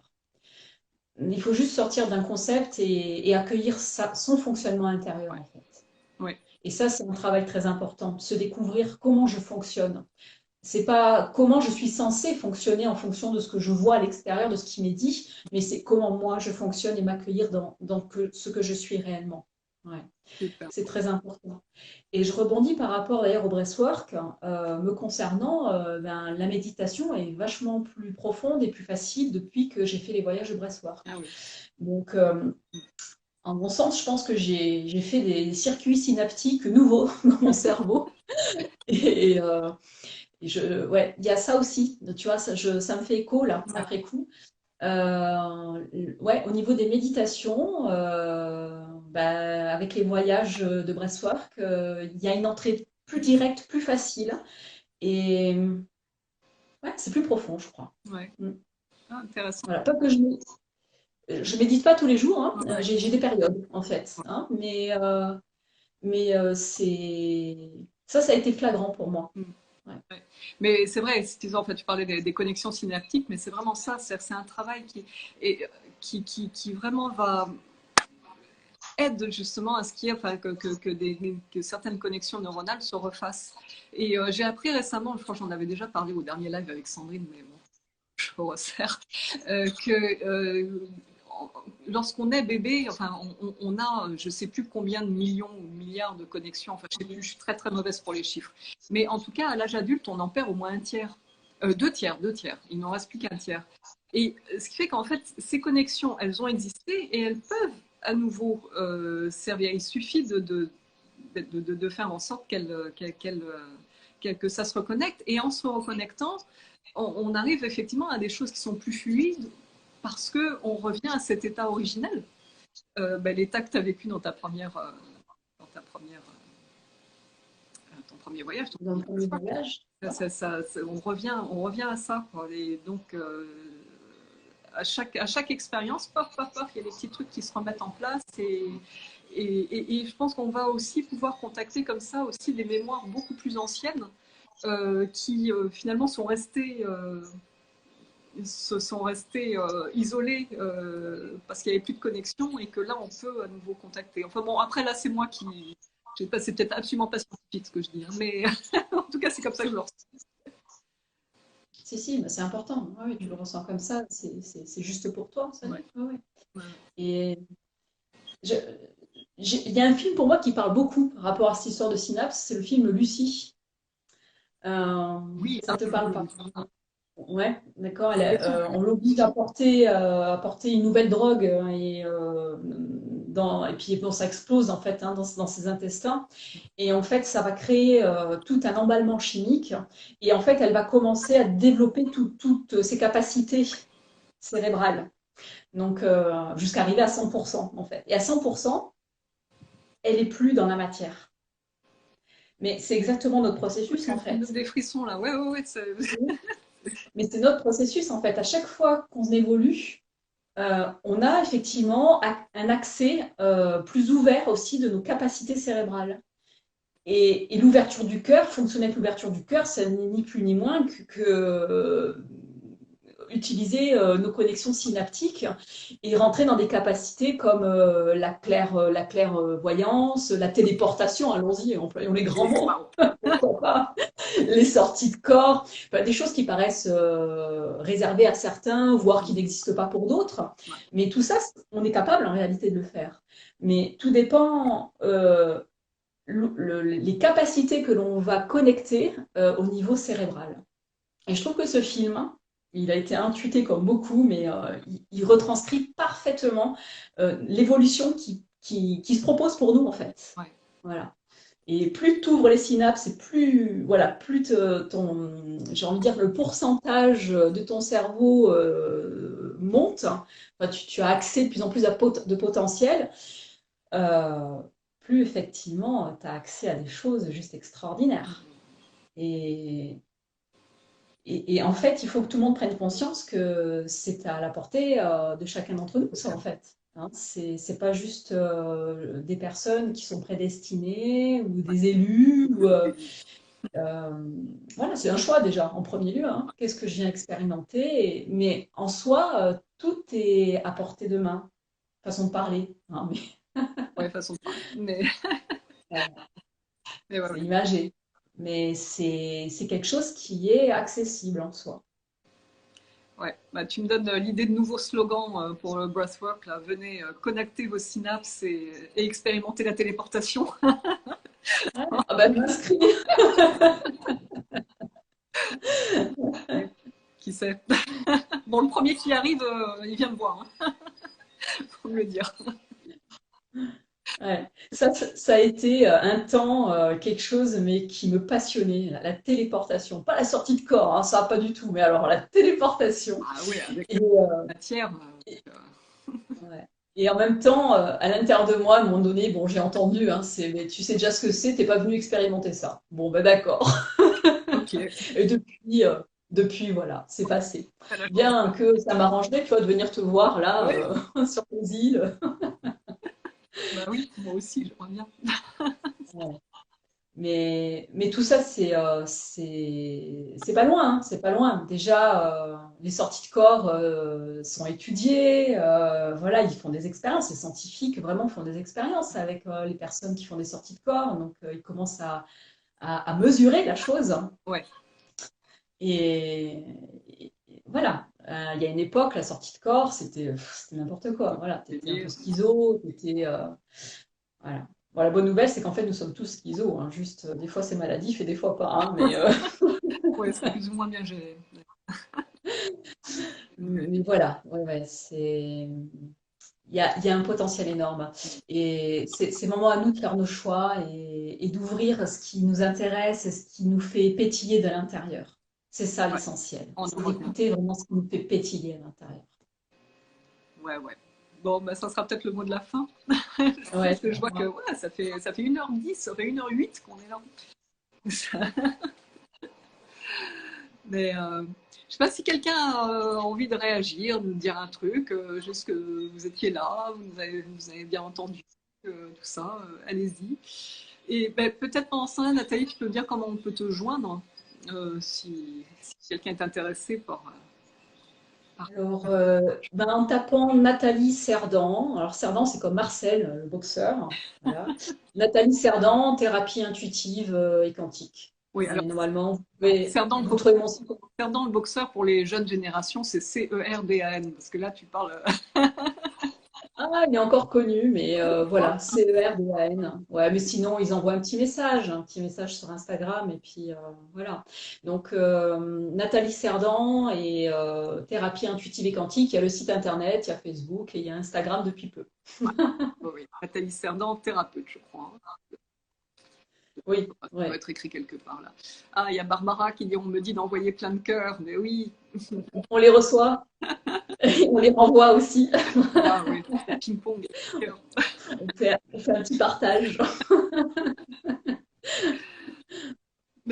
Il faut juste sortir d'un concept et accueillir son fonctionnement intérieur, ouais, en fait. ouais. Et ça, c'est un travail très important, se découvrir comment je fonctionne. C'est pas comment je suis censée fonctionner en fonction de ce que je vois à l'extérieur, de ce qui m'est dit, mais c'est comment moi je fonctionne et m'accueillir dans ce que je suis réellement. Ouais, Super. c'est très important. Et je rebondis par rapport d'ailleurs au breathwork. Me concernant, ben, la méditation est vachement plus profonde et plus facile depuis que j'ai fait les voyages de breathwork. Ah oui. Donc, en mon sens, je pense que j'ai fait des circuits synaptiques nouveaux dans mon cerveau. Et, ouais, il y a ça aussi. Tu vois, ça me fait écho là, Ouais. après coup. Ouais, au niveau des méditations, bah, avec les voyages de breathwork, il y a une entrée plus directe, plus facile. Et ouais, c'est plus profond, je crois. Ouais. Mm. Ah, intéressant. Voilà, pas que je médite pas tous les jours, hein. Ouais. J'ai des périodes en fait, hein, mais ça a été flagrant pour moi. Mm. Ouais. Ouais. Mais c'est vrai, en fait, tu parlais des connexions synaptiques, mais c'est vraiment ça. C'est un travail et, qui vraiment va aide justement à ce qu'il y ait, enfin, que certaines connexions neuronales se refassent. Et j'ai appris récemment, je crois que j'en avais déjà parlé au dernier live avec Sandrine, mais bon, je resserre, que lorsqu'on est bébé, enfin, on a je ne sais plus combien de millions ou milliards de connexions, enfin, je sais plus, je suis très très mauvaise pour les chiffres. Mais en tout cas, à l'âge adulte, on en perd au moins un tiers. Deux tiers. Il n'en reste plus qu'un tiers. Et ce qui fait qu'en fait, ces connexions, elles ont existé et elles peuvent à nouveau servir. Il suffit de faire en sorte que ça se reconnecte. Et en se reconnectant, on arrive effectivement à des choses qui sont plus fluides parce qu'on revient à cet état originel, l'état que tu as vécu dans ton premier voyage. Dans le premier voyage. On revient à ça, quoi. Et donc, à chaque expérience, paf, paf, paf, il y a des petits trucs qui se remettent en place et je pense qu'on va aussi pouvoir contacter comme ça aussi des mémoires beaucoup plus anciennes qui finalement sont restés isolés parce qu'il n'y avait plus de connexion et que là on peut à nouveau contacter. Enfin bon, après là c'est moi qui, je sais pas, c'est peut-être absolument pas scientifique ce que je dis, hein, mais en tout cas c'est comme ça que je le ressens. Si, mais c'est important. Ah oui, tu le ressens comme ça, c'est juste pour toi, ça Ouais. dit. Ah ouais. Ouais. Et je- il y a un film pour moi qui parle beaucoup par rapport à cette histoire de synapse, c'est le film Lucie. Oui, Ça te parle pas? ah, Ouais, d'accord. bien sûr. On l'oblige à porter une nouvelle drogue et puis bon, ça explose en fait, hein, dans ses intestins. Et en fait, ça va créer tout un emballement chimique. Et en fait, elle va commencer à développer toutes ses capacités cérébrales. Donc, jusqu'à arriver à 100% en fait. Et à 100%, elle est plus dans la matière. Mais c'est exactement notre processus en Tu me donnes fait. des frissons là. Ouais, ouais, ouais. Mais c'est notre processus en fait. À chaque fois qu'on évolue, on a effectivement un accès plus ouvert aussi de nos capacités cérébrales. Et l'ouverture du cœur, fonctionner avec l'ouverture du cœur, ça n'est ni plus ni moins que utiliser nos connexions synaptiques et rentrer dans des capacités comme la clairvoyance, la téléportation, allons-y, employons les grands mots, pourquoi pas, les sorties de corps, enfin, des choses qui paraissent réservées à certains, voire qui n'existent pas pour d'autres. Mais tout ça, on est capable en réalité de le faire. Mais tout dépend les capacités que l'on va connecter au niveau cérebral. Et je trouve que ce film, il a été intuité comme beaucoup, mais il retranscrit parfaitement l'évolution qui se propose pour nous, en fait. Ouais. Voilà. Et plus tu ouvres les synapses, et plus, voilà, plus j'ai envie de dire, le pourcentage de ton cerveau monte, enfin, tu as accès de plus en plus de potentiel, euh, plus effectivement, tu as accès à des choses juste extraordinaires. Et, et en fait, il faut que tout le monde prenne conscience que c'est à la portée de chacun d'entre nous, ça, en fait. Hein, c'est pas juste des personnes qui sont prédestinées ou des élus. Euh, voilà, c'est un choix déjà, en premier lieu. Hein. Qu'est-ce que je viens expérimenter? Mais en soi, tout est à portée de main. Façon de parler. Hein, Ouais, façon de parler. Mais ouais, c'est ouais. imagé. Mais c'est quelque chose qui est accessible en soi. Ouais. Bah, tu me donnes l'idée de nouveaux slogans pour le breathwork. Là. Venez connecter vos synapses et expérimenter la téléportation. Ouais. Ah bah, je m'inscris. Qui sait? Bon, le premier qui arrive, il vient me voir. Hein. Faut me le dire. Ouais. Ça a été un temps quelque chose, mais qui me passionnait, la téléportation. Pas la sortie de corps, hein, ça pas du tout, mais alors la téléportation. Ah oui, avec Et, la matière. ouais. Et en même temps, à l'intérieur de moi, à un moment donné, bon, j'ai entendu, hein, mais tu sais déjà ce que c'est, t'es pas venu expérimenter ça. Bon, ben d'accord. Ok. Et depuis, voilà, c'est passé. T'as la chance. Bien que ça m'arrangerait, tu vois, de venir te voir là, Ouais, sur les îles. bah oui, moi aussi, j'aimerais bien. Ouais. Mais tout ça, c'est pas loin, hein, c'est pas loin. Déjà, les sorties de corps sont étudiées. Voilà, ils font des expériences. Les scientifiques vraiment font des expériences avec les personnes qui font des sorties de corps. Donc, ils commencent à mesurer la chose. Ouais. Et voilà. Il y a une époque, la sortie de corps, c'était n'importe quoi. Voilà, t'étais un peu Et, schizo, voilà. Bon, la bonne nouvelle, c'est qu'en fait, nous sommes tous schizo. Hein. Juste, des fois, c'est maladif et des fois pas. Hein, ouais, c'est plus ou moins bien géré. mais voilà, ouais, ouais, il y a un potentiel énorme. Et c'est vraiment à nous de faire nos choix et d'ouvrir ce qui nous intéresse et ce qui nous fait pétiller de l'intérieur. C'est ça Ouais, l'essentiel. en C'est ouvrant. d'écouter vraiment ce qui nous fait pétiller à l'intérieur. Ouais, ouais. Bon, bah, ça sera peut-être le mot de la fin. Ouais, Parce que je vois que ouais, ça fait 1h10, ça fait 1h08 qu'on est là. Mais je sais pas si quelqu'un a envie de réagir, de nous dire un truc, juste que vous étiez là, vous avez bien entendu tout ça, allez-y. Et ben, peut-être pendant ce temps-là, Nathalie, tu peux me dire comment on peut te joindre si quelqu'un est intéressé par... alors, ben, en tapant Nathalie Cerdan, alors Cerdan c'est comme Marcel, le boxeur, voilà. Nathalie Cerdan, thérapie intuitive et quantique. Oui, Et alors, normalement, Cerdan vous trouvez mon site. Le boxeur pour les jeunes générations, c'est CERDAN, parce que là, tu parles... Ah, il est encore connu, mais voilà, CERDAN. Ouais, mais sinon, ils envoient un petit message sur Instagram, et puis voilà. Donc, Nathalie Cerdan et thérapie intuitive et quantique, il y a le site internet, il y a Facebook et il y a Instagram depuis peu. Oui, oui. Nathalie Cerdan, thérapeute, je crois. Hein. Oui, Ça doit ouais. être écrit quelque part là. Ah, il y a Barbara qui dit, on me dit d'envoyer plein de cœurs, mais oui. On les reçoit, et on les renvoie aussi. Ah oui, ping-pong. Cœur. On fait un petit partage.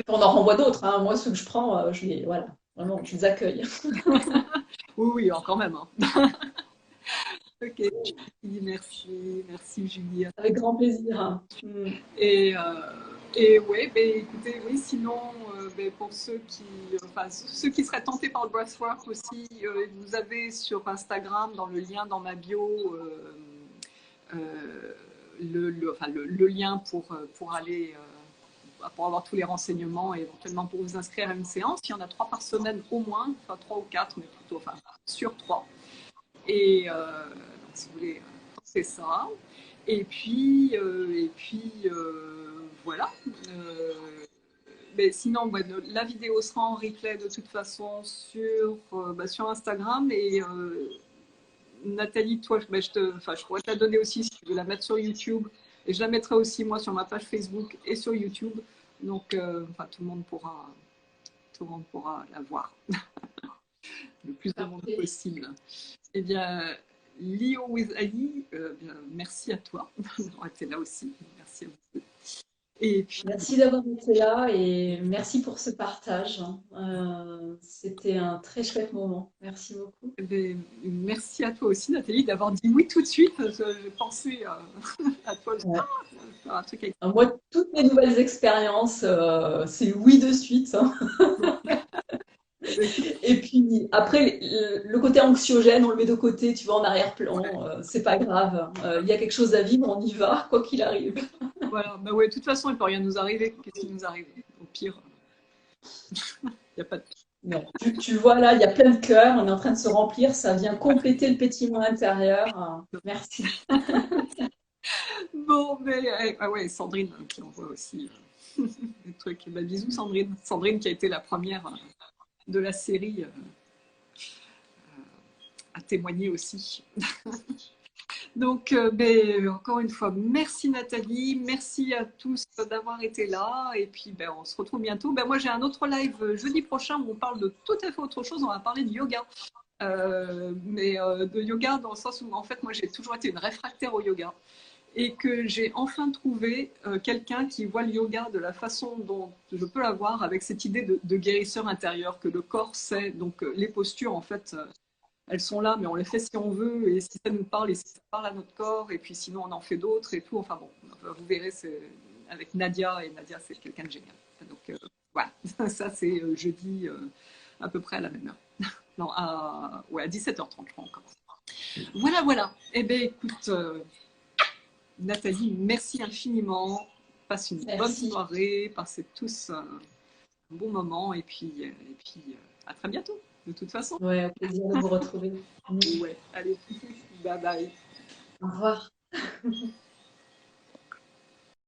On en renvoie d'autres, hein. Moi, ceux que je prends, voilà, vraiment, je les accueille. Oui, oui, quand même. Hein. Ok, merci, merci Julie. Avec grand plaisir, hein. Et, euh, et ouais, ben, écoutez, oui, sinon, ben, pour ceux qui seraient tentés par le breathwork aussi, vous avez sur Instagram, dans le lien dans ma bio, le lien pour aller, pour avoir tous les renseignements et éventuellement pour vous inscrire à une séance. Il y en a 3 par semaine au moins, enfin 3 ou 4, mais plutôt, enfin, sur 3. Donc, si vous voulez, c'est ça. Voilà. Euh, mais sinon, ouais, la vidéo sera en replay de toute façon sur Instagram. Nathalie, toi, je pourrais te la donner aussi si tu veux la mettre sur YouTube. Et je la mettrai aussi, moi, sur ma page Facebook et sur YouTube. Donc, tout le monde pourra la voir le plus de monde Parfait. possible. Eh bien, Lio with Ali, merci à toi d'avoir été là aussi. Merci à vous. Et puis, Merci d'avoir été là et merci pour ce partage. C'était un très chouette moment. Merci beaucoup. eh bien, merci à toi aussi, Nathalie, d'avoir dit oui tout de suite. J'ai pensé à toi. Ouais. Un truc avec... Alors, moi, toutes mes nouvelles expériences, c'est oui de suite, hein. Et puis après, le côté anxiogène, on le met de côté, tu vois, en Ouais, arrière-plan. C'est pas grave. Il y a quelque chose à vivre, on y va, quoi qu'il arrive. voilà. Bah ouais, de toute façon, il ne peut rien nous arriver. Qu'est-ce qui nous arrive? Au pire, il n'y a pas de... Non. Tu vois là, il y a plein de cœurs, on est en train de se remplir, ça vient compléter le pétillement intérieur. Merci. Bon, mais ah ouais, Sandrine qui envoie aussi des trucs. Bah, bisous, Sandrine. Sandrine qui a été la première de la série à témoigner aussi. Donc, encore une fois, merci Nathalie, merci à tous d'avoir été là. Et puis, on se retrouve bientôt. Moi, j'ai un autre live jeudi prochain où on parle de tout à fait autre chose. On va parler de yoga. De yoga dans le sens où, en fait, moi, j'ai toujours été une réfractaire au yoga. Et que j'ai enfin trouvé quelqu'un qui voit le yoga de la façon dont je peux l'avoir, avec cette idée de guérisseur intérieur, que le corps c'est. Donc, les postures, en fait, elles sont là, mais on les fait si on veut, et si ça nous parle, et si ça parle à notre corps, et puis sinon on en fait d'autres et tout. Enfin bon, vous verrez, c'est avec Nadia, et Nadia c'est quelqu'un de génial. Donc voilà, ça c'est jeudi à peu près à la même heure. Non, à 17h30, je crois encore. Voilà, voilà. Eh bien écoute, Nathalie, merci infiniment. Passe une bonne Merci. soirée, passez tous un bon moment, à très bientôt, de toute façon. Ouais, au plaisir de vous retrouver. Ouais, allez, bye bye. Au revoir.